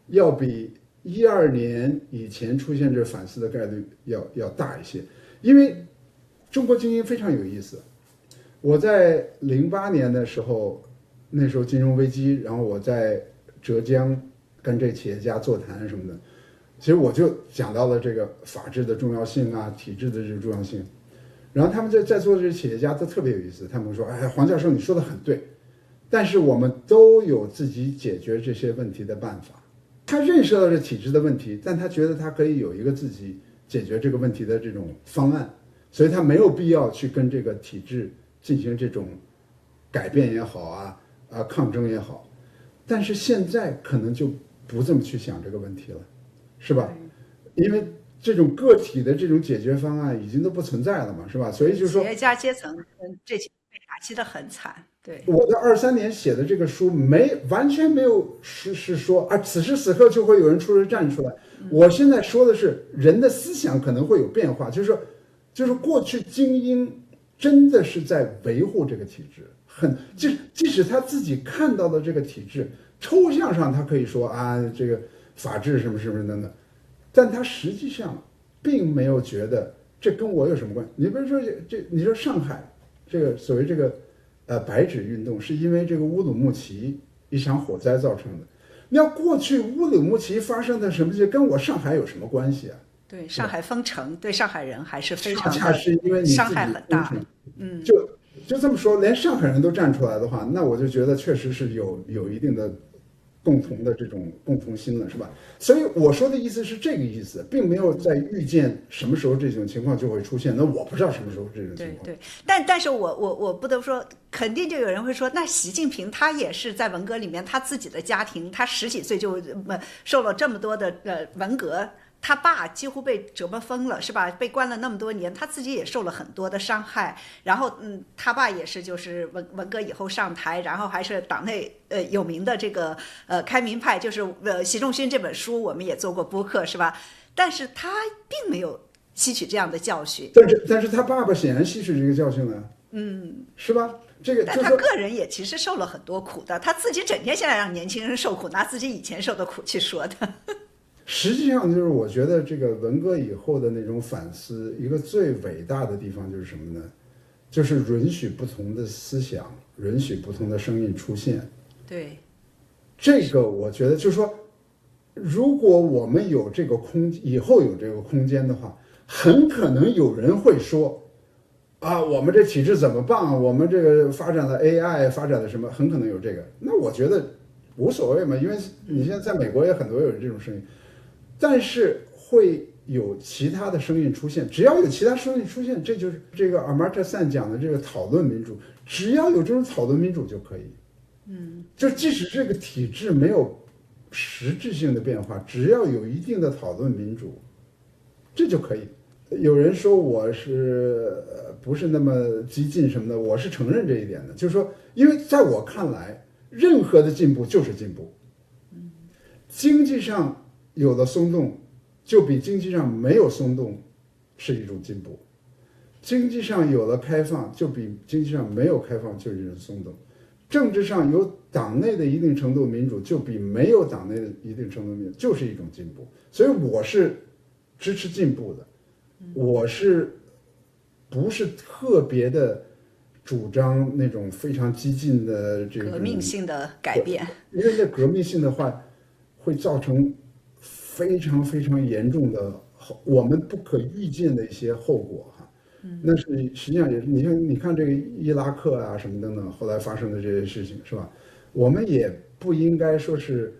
要比12年以前出现这反思的概率要大一些。因为中国精英非常有意思，我在08年的时候，那时候金融危机，然后我在浙江跟这企业家座谈什么的，其实我就讲到了这个法治的重要性啊，体制的这个重要性。然后他们在座的这些企业家都特别有意思，他们说：“哎，黄教授你说的很对，但是我们都有自己解决这些问题的办法。”他认识到这体制的问题，但他觉得他可以有一个自己解决这个问题的这种方案，所以他没有必要去跟这个体制进行这种改变也好啊抗争也好。但是现在可能就不这么去想这个问题了，是吧？因为这种个体的这种解决方案已经都不存在了嘛，是吧？所以就是说，企业家阶层这些被打击得很惨。对，我的23年写的这个书完全没有是说啊，此时此刻就会有人站出来。我现在说的是人的思想可能会有变化，就是过去精英真的是在维护这个体制，即使他自己看到的这个体制，抽象上他可以说啊，这个法治什么什么等等，但他实际上并没有觉得这跟我有什么关系。你比如说你说上海这个所谓这个白纸运动，是因为这个乌鲁木齐一场火灾造成的。你要过去乌鲁木齐发生的什么事，跟我上海有什么关系啊？对，上海封城对上海人还是非常恰是因为你伤害很大。就这么说，连上海人都站出来的话，那我就觉得确实是有一定的共同的这种共同心了，是吧？所以我说的意思是这个意思，并没有在预见什么时候这种情况就会出现。那我不知道什么时候这种情况。对，但是我不得不说，肯定就有人会说，那习近平他也是在文革里面，他自己的家庭，他10几岁就受了这么多的文革。他爸几乎被折磨疯了，是吧？被关了那么多年，他自己也受了很多的伤害。然后，他爸也是，就是文革以后上台，然后还是党内有名的这个开明派，就是习仲勋这本书我们也做过播客，是吧？但是他并没有吸取这样的教训。但是他爸爸显然吸取这个教训了，是吧？但他个人也其实受了很多苦的，他自己整天现在让年轻人受苦，拿自己以前受的苦去说的。实际上就是我觉得这个文革以后的那种反思，一个最伟大的地方就是什么呢？就是允许不同的思想，允许不同的声音出现。对，这个我觉得就是说，如果我们有这个以后有这个空间的话，很可能有人会说，我们这体制怎么办？我们这个发展了 AI，发展了什么，很可能有这个。那我觉得无所谓嘛，因为你现在在美国也很多有这种声音，但是会有其他的声音出现。只要有其他声音出现，这就是这个 Amartya Sen 讲的这个讨论民主。只要有这种讨论民主就可以。就即使这个体制没有实质性的变化，只要有一定的讨论民主，这就可以。有人说我是不是那么激进什么的，我是承认这一点的。就是说，因为在我看来，任何的进步就是进步。经济上有了松动，就比经济上没有松动是一种进步；经济上有了开放，就比经济上没有开放就是一种松动；政治上有党内的一定程度民主，就比没有党内的一定程度民主就是一种进步。所以我是支持进步的。我是不是特别的主张那种非常激进的这种革命性的改变？因为这革命性的话，会造成非常非常严重的我们不可预见的一些后果哈。那是实际上也是，你看这个伊拉克啊什么等等后来发生的这些事情是吧？我们也不应该说是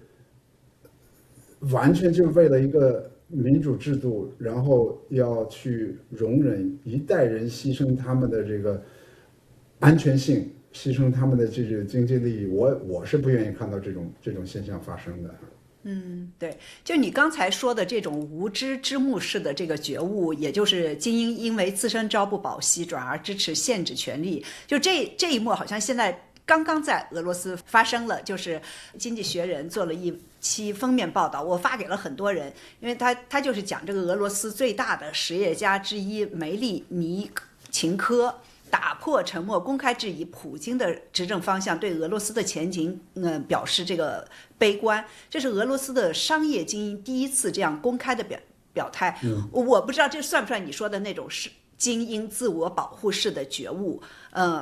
完全就为了一个民主制度，然后要去容忍一代人牺牲他们的这个安全性，牺牲他们的这个经济利益，我是不愿意看到这种现象发生的。对，就你刚才说的这种无知之幕式的这个觉悟，也就是精英因为自身朝不保夕，转而支持限制权利，就这一幕好像现在刚刚在俄罗斯发生了，就是《经济学人》做了一期封面报道，我发给了很多人，因为他就是讲这个俄罗斯最大的实业家之一梅利尼琴科打破沉默，公开质疑普京的执政方向，对俄罗斯的前景表示这个悲观。这是俄罗斯的商业精英第一次这样公开的表态。我不知道这算不算你说的那种是精英自我保护式的觉悟。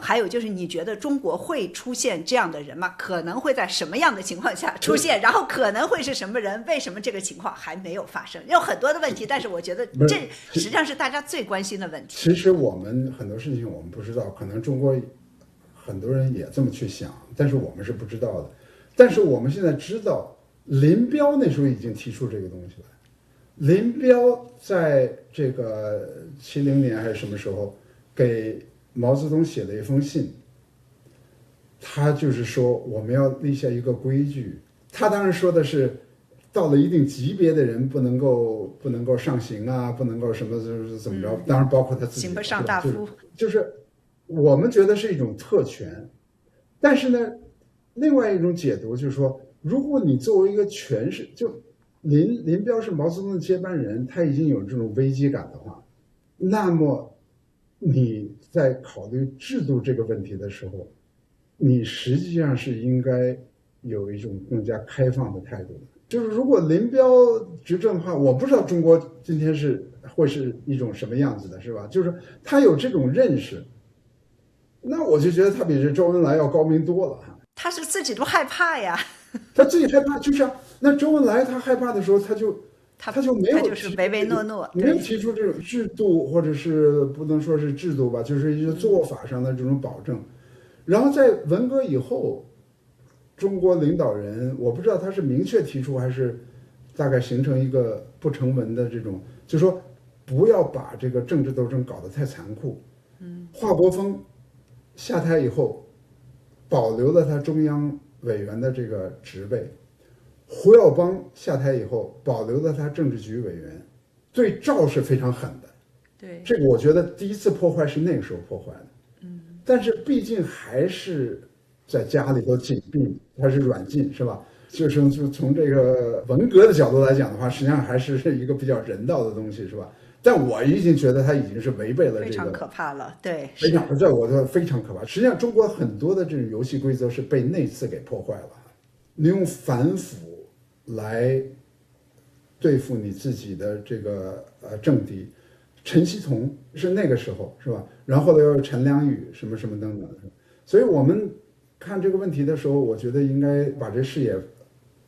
还有就是你觉得中国会出现这样的人吗？可能会在什么样的情况下出现？然后可能会是什么人？为什么这个情况还没有发生？有很多的问题，但是我觉得这实际上是大家最关心的问题。其实我们很多事情我们不知道，可能中国很多人也这么去想，但是我们是不知道的。但是我们现在知道，林彪那时候已经提出这个东西了。林彪在这个70年还是什么时候给毛泽东写了一封信，他就是说我们要立下一个规矩。他当然说的是，到了一定级别的人不能够上刑啊，不能够什么怎么着。当然包括他自己，刑不上大夫，就是我们觉得是一种特权。但是呢，另外一种解读就是说，如果你作为一个权势，就林彪是毛泽东的接班人，他已经有这种危机感的话，那么你在考虑制度这个问题的时候，你实际上是应该有一种更加开放的态度的。就是如果林彪执政的话，我不知道中国今天会是一种什么样子的，是吧？就是他有这种认识，那我就觉得他比这周恩来要高明多了。他是自己都害怕呀。他自己害怕，就像那周恩来他害怕的时候，他就没有，他就是唯唯诺诺，没有提出这种制度，或者是不能说是制度吧，就是一些做法上的这种保证。然后在文革以后，中国领导人我不知道他是明确提出还是大概形成一个不成文的这种，就是说不要把这个政治斗争搞得太残酷。华国锋下台以后，保留了他中央委员的这个职位。胡耀邦下台以后，保留了他政治局委员，对赵是非常狠的。对，这个我觉得第一次破坏是那个时候破坏的。但是毕竟还是在家里头紧闭，它是软禁，是吧？就是从这个文革的角度来讲的话，实际上还是一个比较人道的东西，是吧？但我已经觉得它已经是违背了这个，非常可怕了，对，非常，在我的非常可怕。实际上，中国很多的这种游戏规则是被那次给破坏了。你用反腐来对付你自己的这个政敌，陈锡同是那个时候，是吧？然后呢，又有陈良宇什么什么等等。所以我们看这个问题的时候，我觉得应该把这视野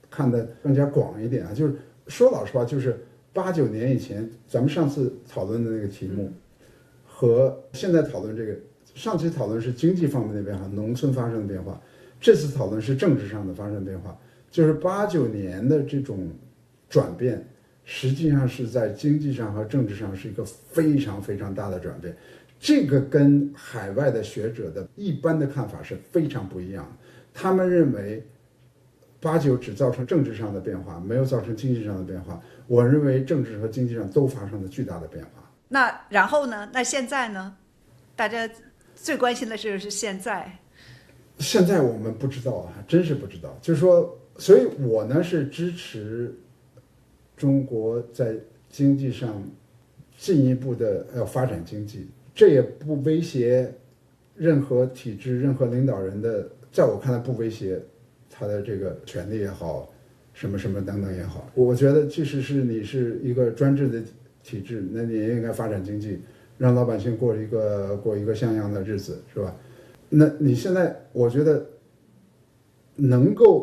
看得更加广一点啊。就是说老实话，就是89年以前，咱们上次讨论的那个题目，和现在讨论这个，上期讨论是经济方面的变化，农村发生的变化，这次讨论是政治上的发生的变化，就是89年的这种转变，实际上是在经济上和政治上是一个非常非常大的转变。这个跟海外的学者的一般的看法是非常不一样的。他们认为89只造成政治上的变化，没有造成经济上的变化。我认为政治和经济上都发生了巨大的变化。那然后呢？那现在呢？大家最关心的是现在。现在我们不知道啊，真是不知道。就是说，所以我呢是支持中国在经济上进一步的要发展经济，这也不威胁任何体制、任何领导人的，在我看来不威胁他的这个权利也好，什么什么等等也好。我觉得，即使是你是一个专制的体制，那你也应该发展经济，让老百姓过一个像样的日子，是吧？那你现在，我觉得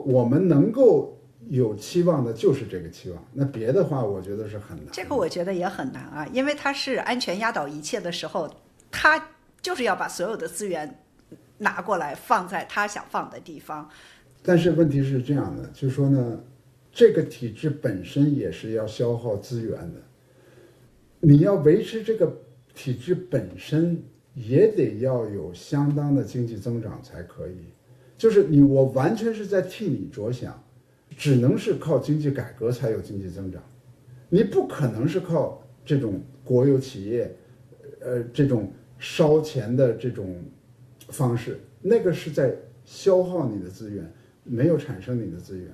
我们能够有期望的就是这个期望，那别的话我觉得是很难。这个我觉得也很难啊，因为他是安全压倒一切的时候，他就是要把所有的资源拿过来放在他想放的地方。但是问题是这样的，就是说呢，这个体制本身也是要消耗资源的，你要维持这个体制本身，也得要有相当的经济增长才可以。就是我完全是在替你着想，只能是靠经济改革才有经济增长，你不可能是靠这种国有企业，这种烧钱的这种方式，那个是在消耗你的资源，没有产生你的资源。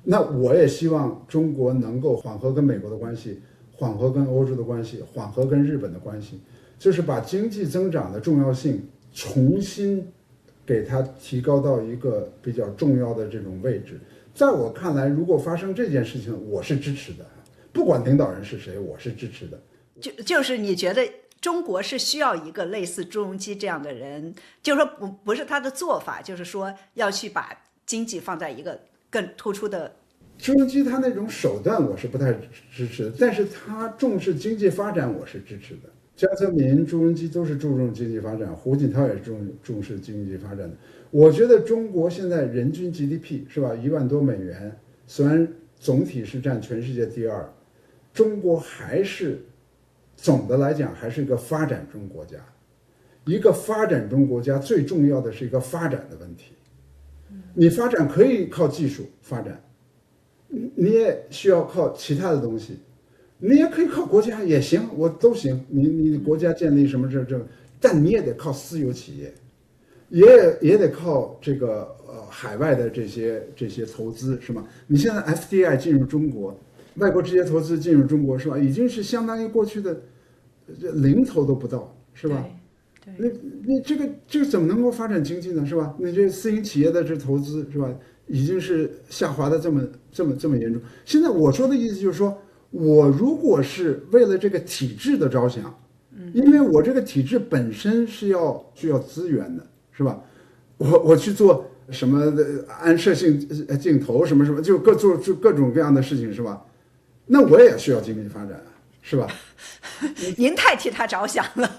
那我也希望中国能够缓和跟美国的关系，缓和跟欧洲的关系，缓和跟日本的关系，就是把经济增长的重要性重新给它提高到一个比较重要的这种位置。在我看来，如果发生这件事情，我是支持的，不管领导人是谁，我是支持的。就是你觉得中国是需要一个类似朱镕基这样的人，就是说不是他的做法，就是说要去把经济放在一个更突出的。朱镕基他那种手段我是不太支持的，但是他重视经济发展，我是支持的。江泽民、朱镕基都是注重经济发展，胡锦涛也是重视经济发展的。我觉得中国现在人均 GDP 是吧，1万多美元，虽然总体是占全世界第2，中国还是总的来讲还是一个发展中国家。一个发展中国家最重要的是一个发展的问题。你发展可以靠技术发展，你也需要靠其他的东西。你也可以靠国家也行，我都行。你国家建立什么这，但你也得靠私有企业，也得靠这个海外的这些投资，是吗？你现在 FDI 进入中国，外国直接投资进入中国，是吧？已经是相当于过去的零头都不到，是吧？你这个怎么能够发展经济呢？是吧？你这私营企业的这投资，是吧？已经是下滑的这么严重。现在我说的意思就是说，我如果是为了这个体制的着想，因为我这个体制本身是需要资源的，是吧？我去做什么安射性镜头什么什么，就各种各样的事情，是吧？那我也需要经济发展啊，是吧？您太替他着想了。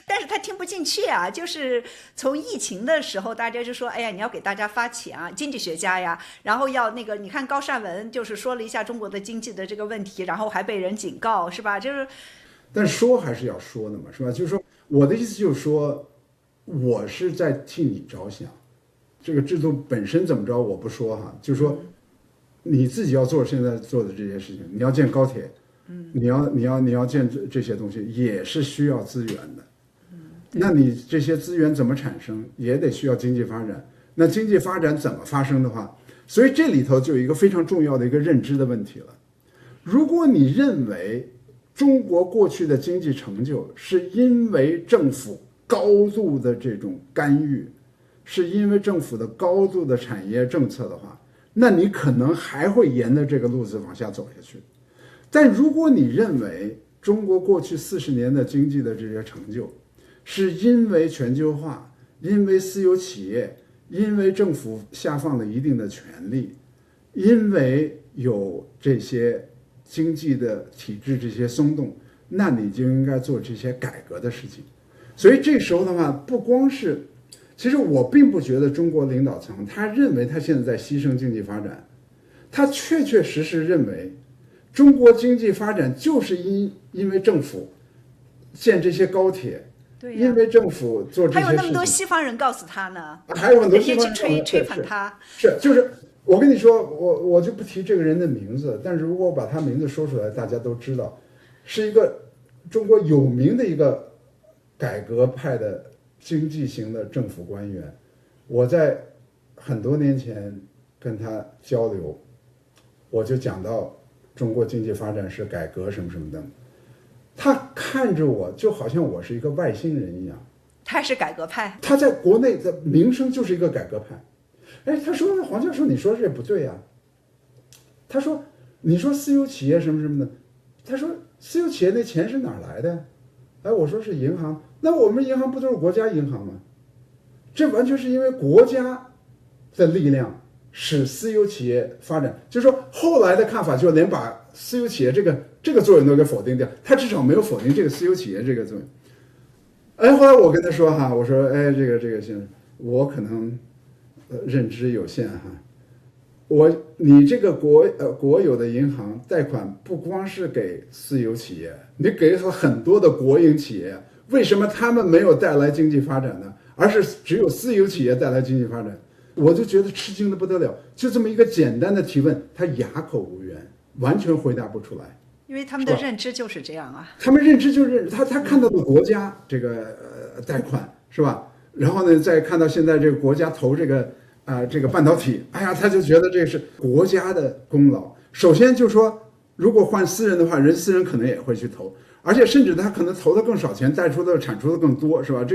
但是他听不进去啊，就是从疫情的时候，大家就说，哎呀，你要给大家发钱啊，经济学家呀，然后要那个，你看高善文就是说了一下中国的经济的这个问题，然后还被人警告，是吧？就是，但说还是要说的嘛，是吧？就是说，我的意思就是说，我是在替你着想，这个制度本身怎么着我不说哈，就是说，你自己要做现在做的这些事情，你要建高铁。你要建这些东西也是需要资源的，那你这些资源怎么产生，也得需要经济发展。那经济发展怎么发生的话，所以这里头就有一个非常重要的一个认知的问题了。如果你认为中国过去的经济成就是因为政府高度的这种干预，是因为政府的高度的产业政策的话，那你可能还会沿着这个路子往下走下去。但如果你认为中国过去40年的经济的这些成就是因为全球化，因为私有企业，因为政府下放了一定的权利，因为有这些经济的体制这些松动，那你就应该做这些改革的事情。所以这时候的话，不光是，其实我并不觉得中国领导层他认为他现在在牺牲经济发展，他确确实实认为中国经济发展就是因为政府建这些高铁。对，因为政府做这些事情，还有那么多西方人告诉他呢，还有很多西方人吹捧他。就是我跟你说，我就不提这个人的名字，但是如果我把他名字说出来，大家都知道，是一个中国有名的一个改革派的经济型的政府官员。我在很多年前跟他交流，我就讲到中国经济发展是改革什么什么的。他看着我就好像我是一个外星人一样，他是改革派，他在国内的名声就是一个改革派。哎，他说黄教授，你说这不对呀。他说，你说私有企业什么什么的，他说私有企业那钱是哪儿来的？哎，我说是银行，那我们银行不都是国家银行吗？这完全是因为国家的力量使私有企业发展，就是说后来的看法就连把私有企业这个作用都给否定掉，他至少没有否定这个私有企业这个作用。哎，后来我跟他说哈，我说哎，这个先生，我可能认知有限哈，你这个国有的银行贷款不光是给私有企业，你给了很多的国营企业，为什么他们没有带来经济发展呢？而是只有私有企业带来经济发展？我就觉得吃惊的不得了。就这么一个简单的提问，他哑口无言，完全回答不出来。因为他们的认知就是这样啊。他们认知就是他看到的国家这个贷款是吧？然后呢，再看到现在这个国家投这个半导体，哎呀，他就觉得这是国家的功劳。首先就说，如果换私人的话，私人可能也会去投，而且甚至他可能投的更少钱，产出的更多，是吧？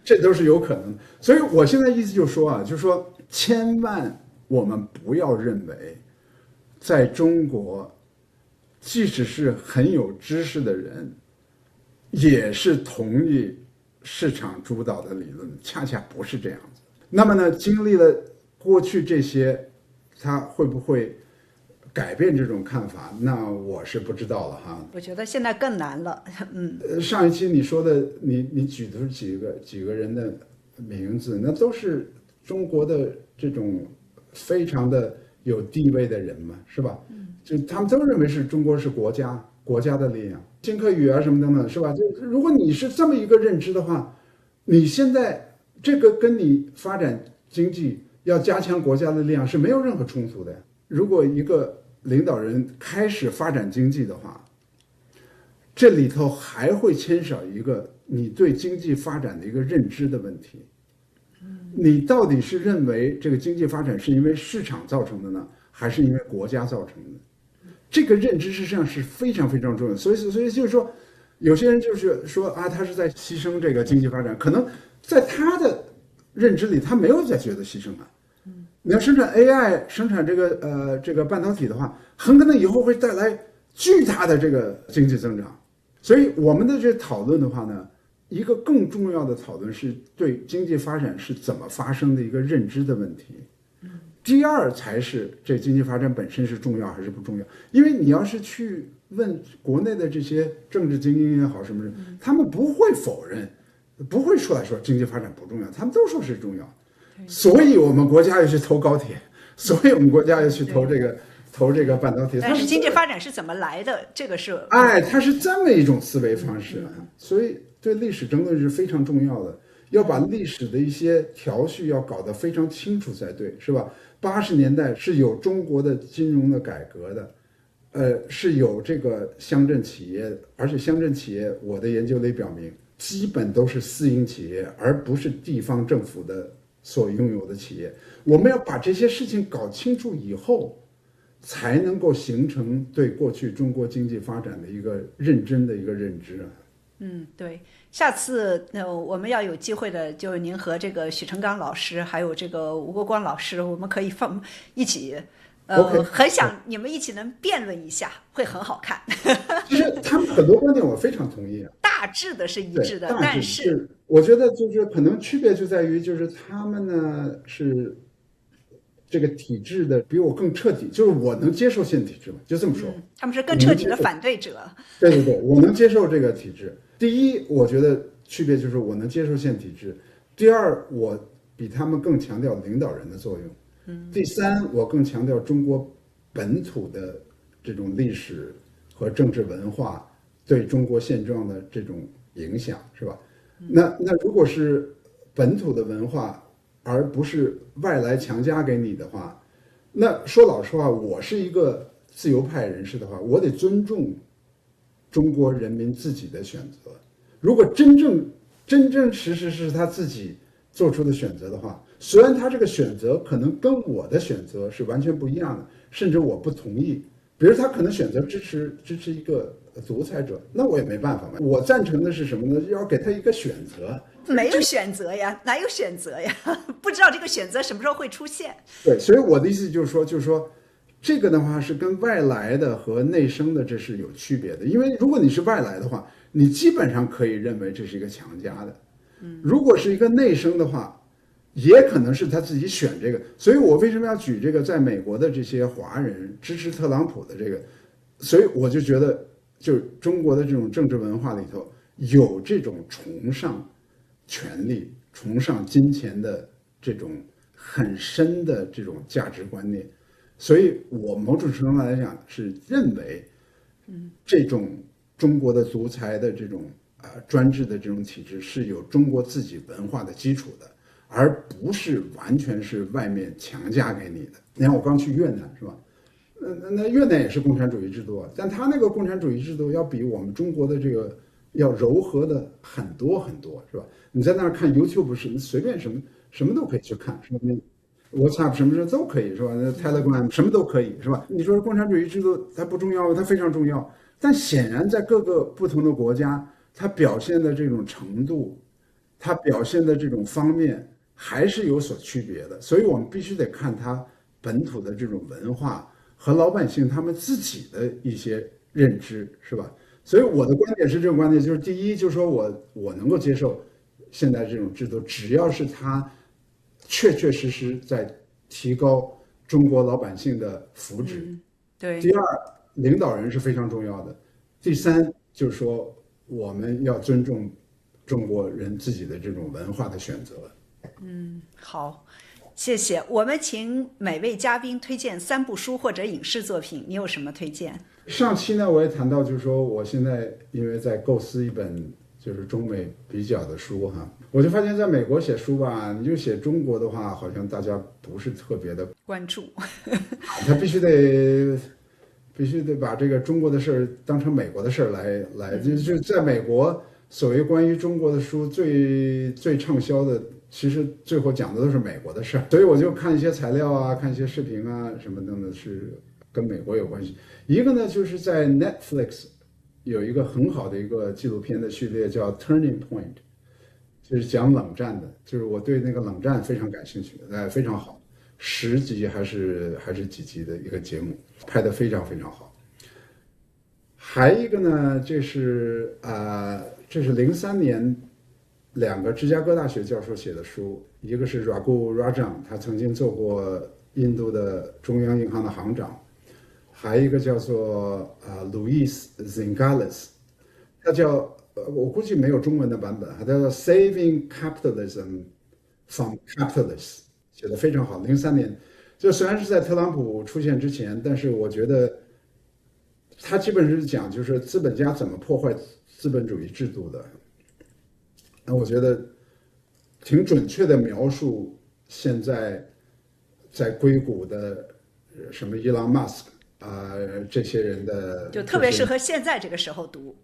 这都是有可能的。所以我现在意思就是说啊，就是说千万我们不要认为，在中国，即使是很有知识的人，也是同意市场主导的理论，恰恰不是这样子。那么呢，经历了过去这些，他会不会改变这种看法？那我是不知道了哈。我觉得现在更难了。上一期你说的，你举的是几个人的名字，那都是中国的这种非常的有地位的人嘛，是吧？就他们都认为是中国是国家的力量，金科宇啊什么等等，是吧？就如果你是这么一个认知的话，你现在这个跟你发展经济要加强国家的力量是没有任何冲突的呀。如果一个领导人开始发展经济的话，这里头还会牵扯一个你对经济发展的一个认知的问题。你到底是认为这个经济发展是因为市场造成的呢，还是因为国家造成的？这个认知实际上是非常非常重要的。所以就是说，有些人就是说啊，他是在牺牲这个经济发展，可能在他的认知里，他没有在觉得牺牲啊。你要生产 AI， 生产这个半导体的话，很可能以后会带来巨大的这个经济增长。所以我们的这讨论的话呢，一个更重要的讨论是对经济发展是怎么发生的一个认知的问题。第二才是这经济发展本身是重要还是不重要。因为你要是去问国内的这些政治精英也好什么人，他们不会否认，不会出来说经济发展不重要，他们都说是重要。所以我们国家要去投高铁，所以我们国家要去投这个半导体。但是经济发展是怎么来的？这个是它是这么一种思维方式。所以对历史争论是非常重要的，要把历史的一些条序要搞得非常清楚才对，是吧？80年代是有中国的金融的改革的，是有这个乡镇企业，而且乡镇企业我的研究里表明，基本都是私营企业，而不是地方政府的所拥有的企业。我们要把这些事情搞清楚以后，才能够形成对过去中国经济发展的一个认真的一个认知啊。对，下次我们要有机会的，就是您和这个许成刚老师，还有这个吴国光老师，我们可以一起，很想你们一起能辩论一下，会很好看。其实他们很多观点我非常同意啊，大致的是一致的，但是我觉得就是可能区别就在于，就是他们呢是这个体制的比我更彻底，就是我能接受现体制嘛，就这么说。他们是更彻底的反对者。对对对，我能接受这个体制。第一，我觉得区别就是我能接受现体制；第二，我比他们更强调领导人的作用；第三，我更强调中国本土的这种历史和政治文化对中国现状的这种影响，是吧？那如果是本土的文化，而不是外来强加给你的话，那说老实话，我是一个自由派人士的话，我得尊重中国人民自己的选择。如果真正实是他自己做出的选择的话，虽然他这个选择可能跟我的选择是完全不一样的，甚至我不同意。比如他可能选择支持一个独裁者，那我也没办法嘛。我赞成的是什么呢？要给他一个选择。没有选择呀，哪有选择呀？不知道这个选择什么时候会出现。对，所以我的意思就是说，这个的话是跟外来的和内生的这是有区别的。因为如果你是外来的话，你基本上可以认为这是一个强加的。如果是一个内生的话，也可能是他自己选这个。所以我为什么要举这个在美国的这些华人支持特朗普的这个？所以我就觉得，就是中国的这种政治文化里头有这种崇尚权力、崇尚金钱的这种很深的这种价值观念。所以我某种程度上来讲是认为，这种中国的独裁的这种专制的这种体制是有中国自己文化的基础的，而不是完全是外面强加给你的。你看我刚去越南是吧？那越南也是共产主义制度啊，但他那个共产主义制度要比我们中国的这个要柔和的很多很多，是吧？你在那儿看 YouTube 是随便什么都可以去看，什么 WhatsApp 什么都可以，是吧？那 Telegram 什么都可以，是吧？你说共产主义制度它不重要，它非常重要，但显然在各个不同的国家，它表现的这种程度，它表现的这种方面还是有所区别的，所以我们必须得看它本土的这种文化和老百姓他们自己的一些认知，是吧？所以我的观点是这种观点，就是第一，就是说我能够接受现在这种制度，只要是它确实在提高中国老百姓的福祉。对。第二，领导人是非常重要的。第三，就是说我们要尊重中国人自己的这种文化的选择。好，谢谢。我们请每位嘉宾推荐3部书或者影视作品，你有什么推荐？上期呢，我也谈到，就是说我现在因为在构思一本就是中美比较的书哈，我就发现在美国写书吧，你就写中国的话，好像大家不是特别的关注。他必须得把这个中国的事儿当成美国的事儿来，就在美国，所谓关于中国的书最畅销的，其实最后讲的都是美国的事儿。所以我就看一些材料啊，看一些视频啊什么等等，是跟美国有关系。一个呢，就是在 Netflix 有一个很好的一个纪录片的序列叫 Turning Point， 就是讲冷战的，就是我对那个冷战非常感兴趣的，非常好，10集还是几集的一个节目，拍得非常非常好。还一个呢，这是03年2个芝加哥大学教授写的书，一个是 Raghu Rajan， 他曾经做过印度的中央银行的行长，还一个叫做Luis Zingales， 他叫我估计没有中文的版本，他叫 Saving Capitalism from Capitalists， 写得非常好。03年，就虽然是在特朗普出现之前，但是我觉得他基本是讲就是资本家怎么破坏资本主义制度的。那我觉得挺准确的描述现在在硅谷的什么伊朗马斯克这些人的，就特别适合现在这个时候读。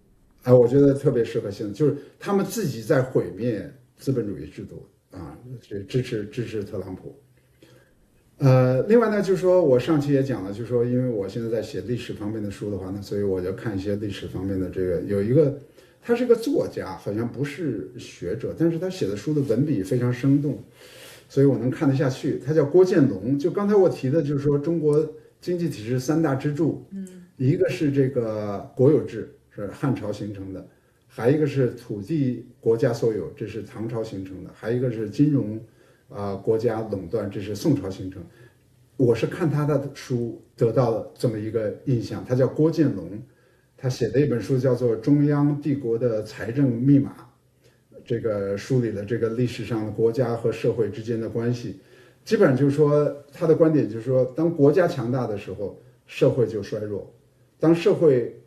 我觉得特别适合现在，就是他们自己在毁灭资本主义制度啊，支持特朗普。另外呢，就是说我上期也讲了，就是说因为我现在在写历史方面的书的话呢，所以我就看一些历史方面的这个，有一个他是个作家，好像不是学者，但是他写的书的文笔非常生动，所以我能看得下去。他叫郭建龙，就刚才我提的，就是说中国经济体制3大支柱，一个是这个国有制，是汉朝形成的，还一个是土地国家所有，这是唐朝形成的，还一个是金融国家垄断，这是宋朝形成。我是看他的书得到了这么一个印象，他叫郭建龙，他写的一本书叫做《中央帝国的财政密码》，这个梳理了这个历史上的国家和社会之间的关系。基本上就是说，他的观点就是说，当国家强大的时候，社会就衰弱；当社会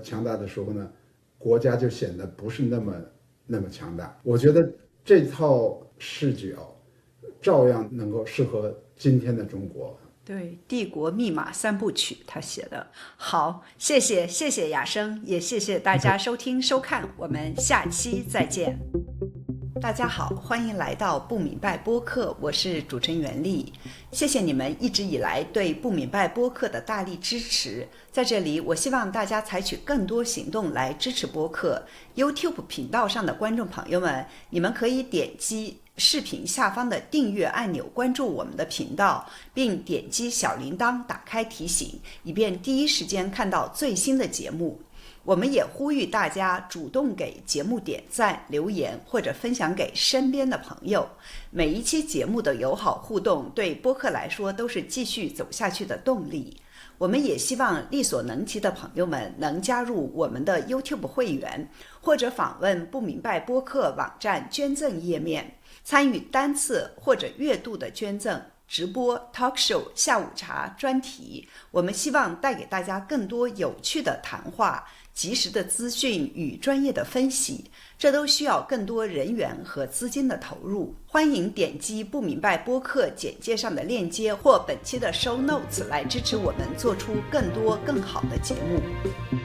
强大的时候呢，国家就显得不是那么强大。我觉得这套视角照样能够适合今天的中国。对，《帝国密码三部曲》他写的好，谢谢亚生，也谢谢大家收听收看，我们下期再见。大家好，欢迎来到不明白播客，我是主持人袁丽。谢谢你们一直以来对不明白播客的大力支持，在这里我希望大家采取更多行动来支持播客。YouTube 频道上的观众朋友们，你们可以点击视频下方的订阅按钮关注我们的频道，并点击小铃铛打开提醒，以便第一时间看到最新的节目。我们也呼吁大家主动给节目点赞、留言或者分享给身边的朋友。每一期节目的友好互动对播客来说都是继续走下去的动力。我们也希望力所能及的朋友们能加入我们的 YouTube 会员，或者访问不明白播客网站捐赠页面，参与单次或者月度的捐赠、直播、talk show、下午茶、专题。我们希望带给大家更多有趣的谈话、及时的资讯与专业的分析，这都需要更多人员和资金的投入。欢迎点击不明白播客简介上的链接或本期的 show notes 来支持我们做出更多更好的节目。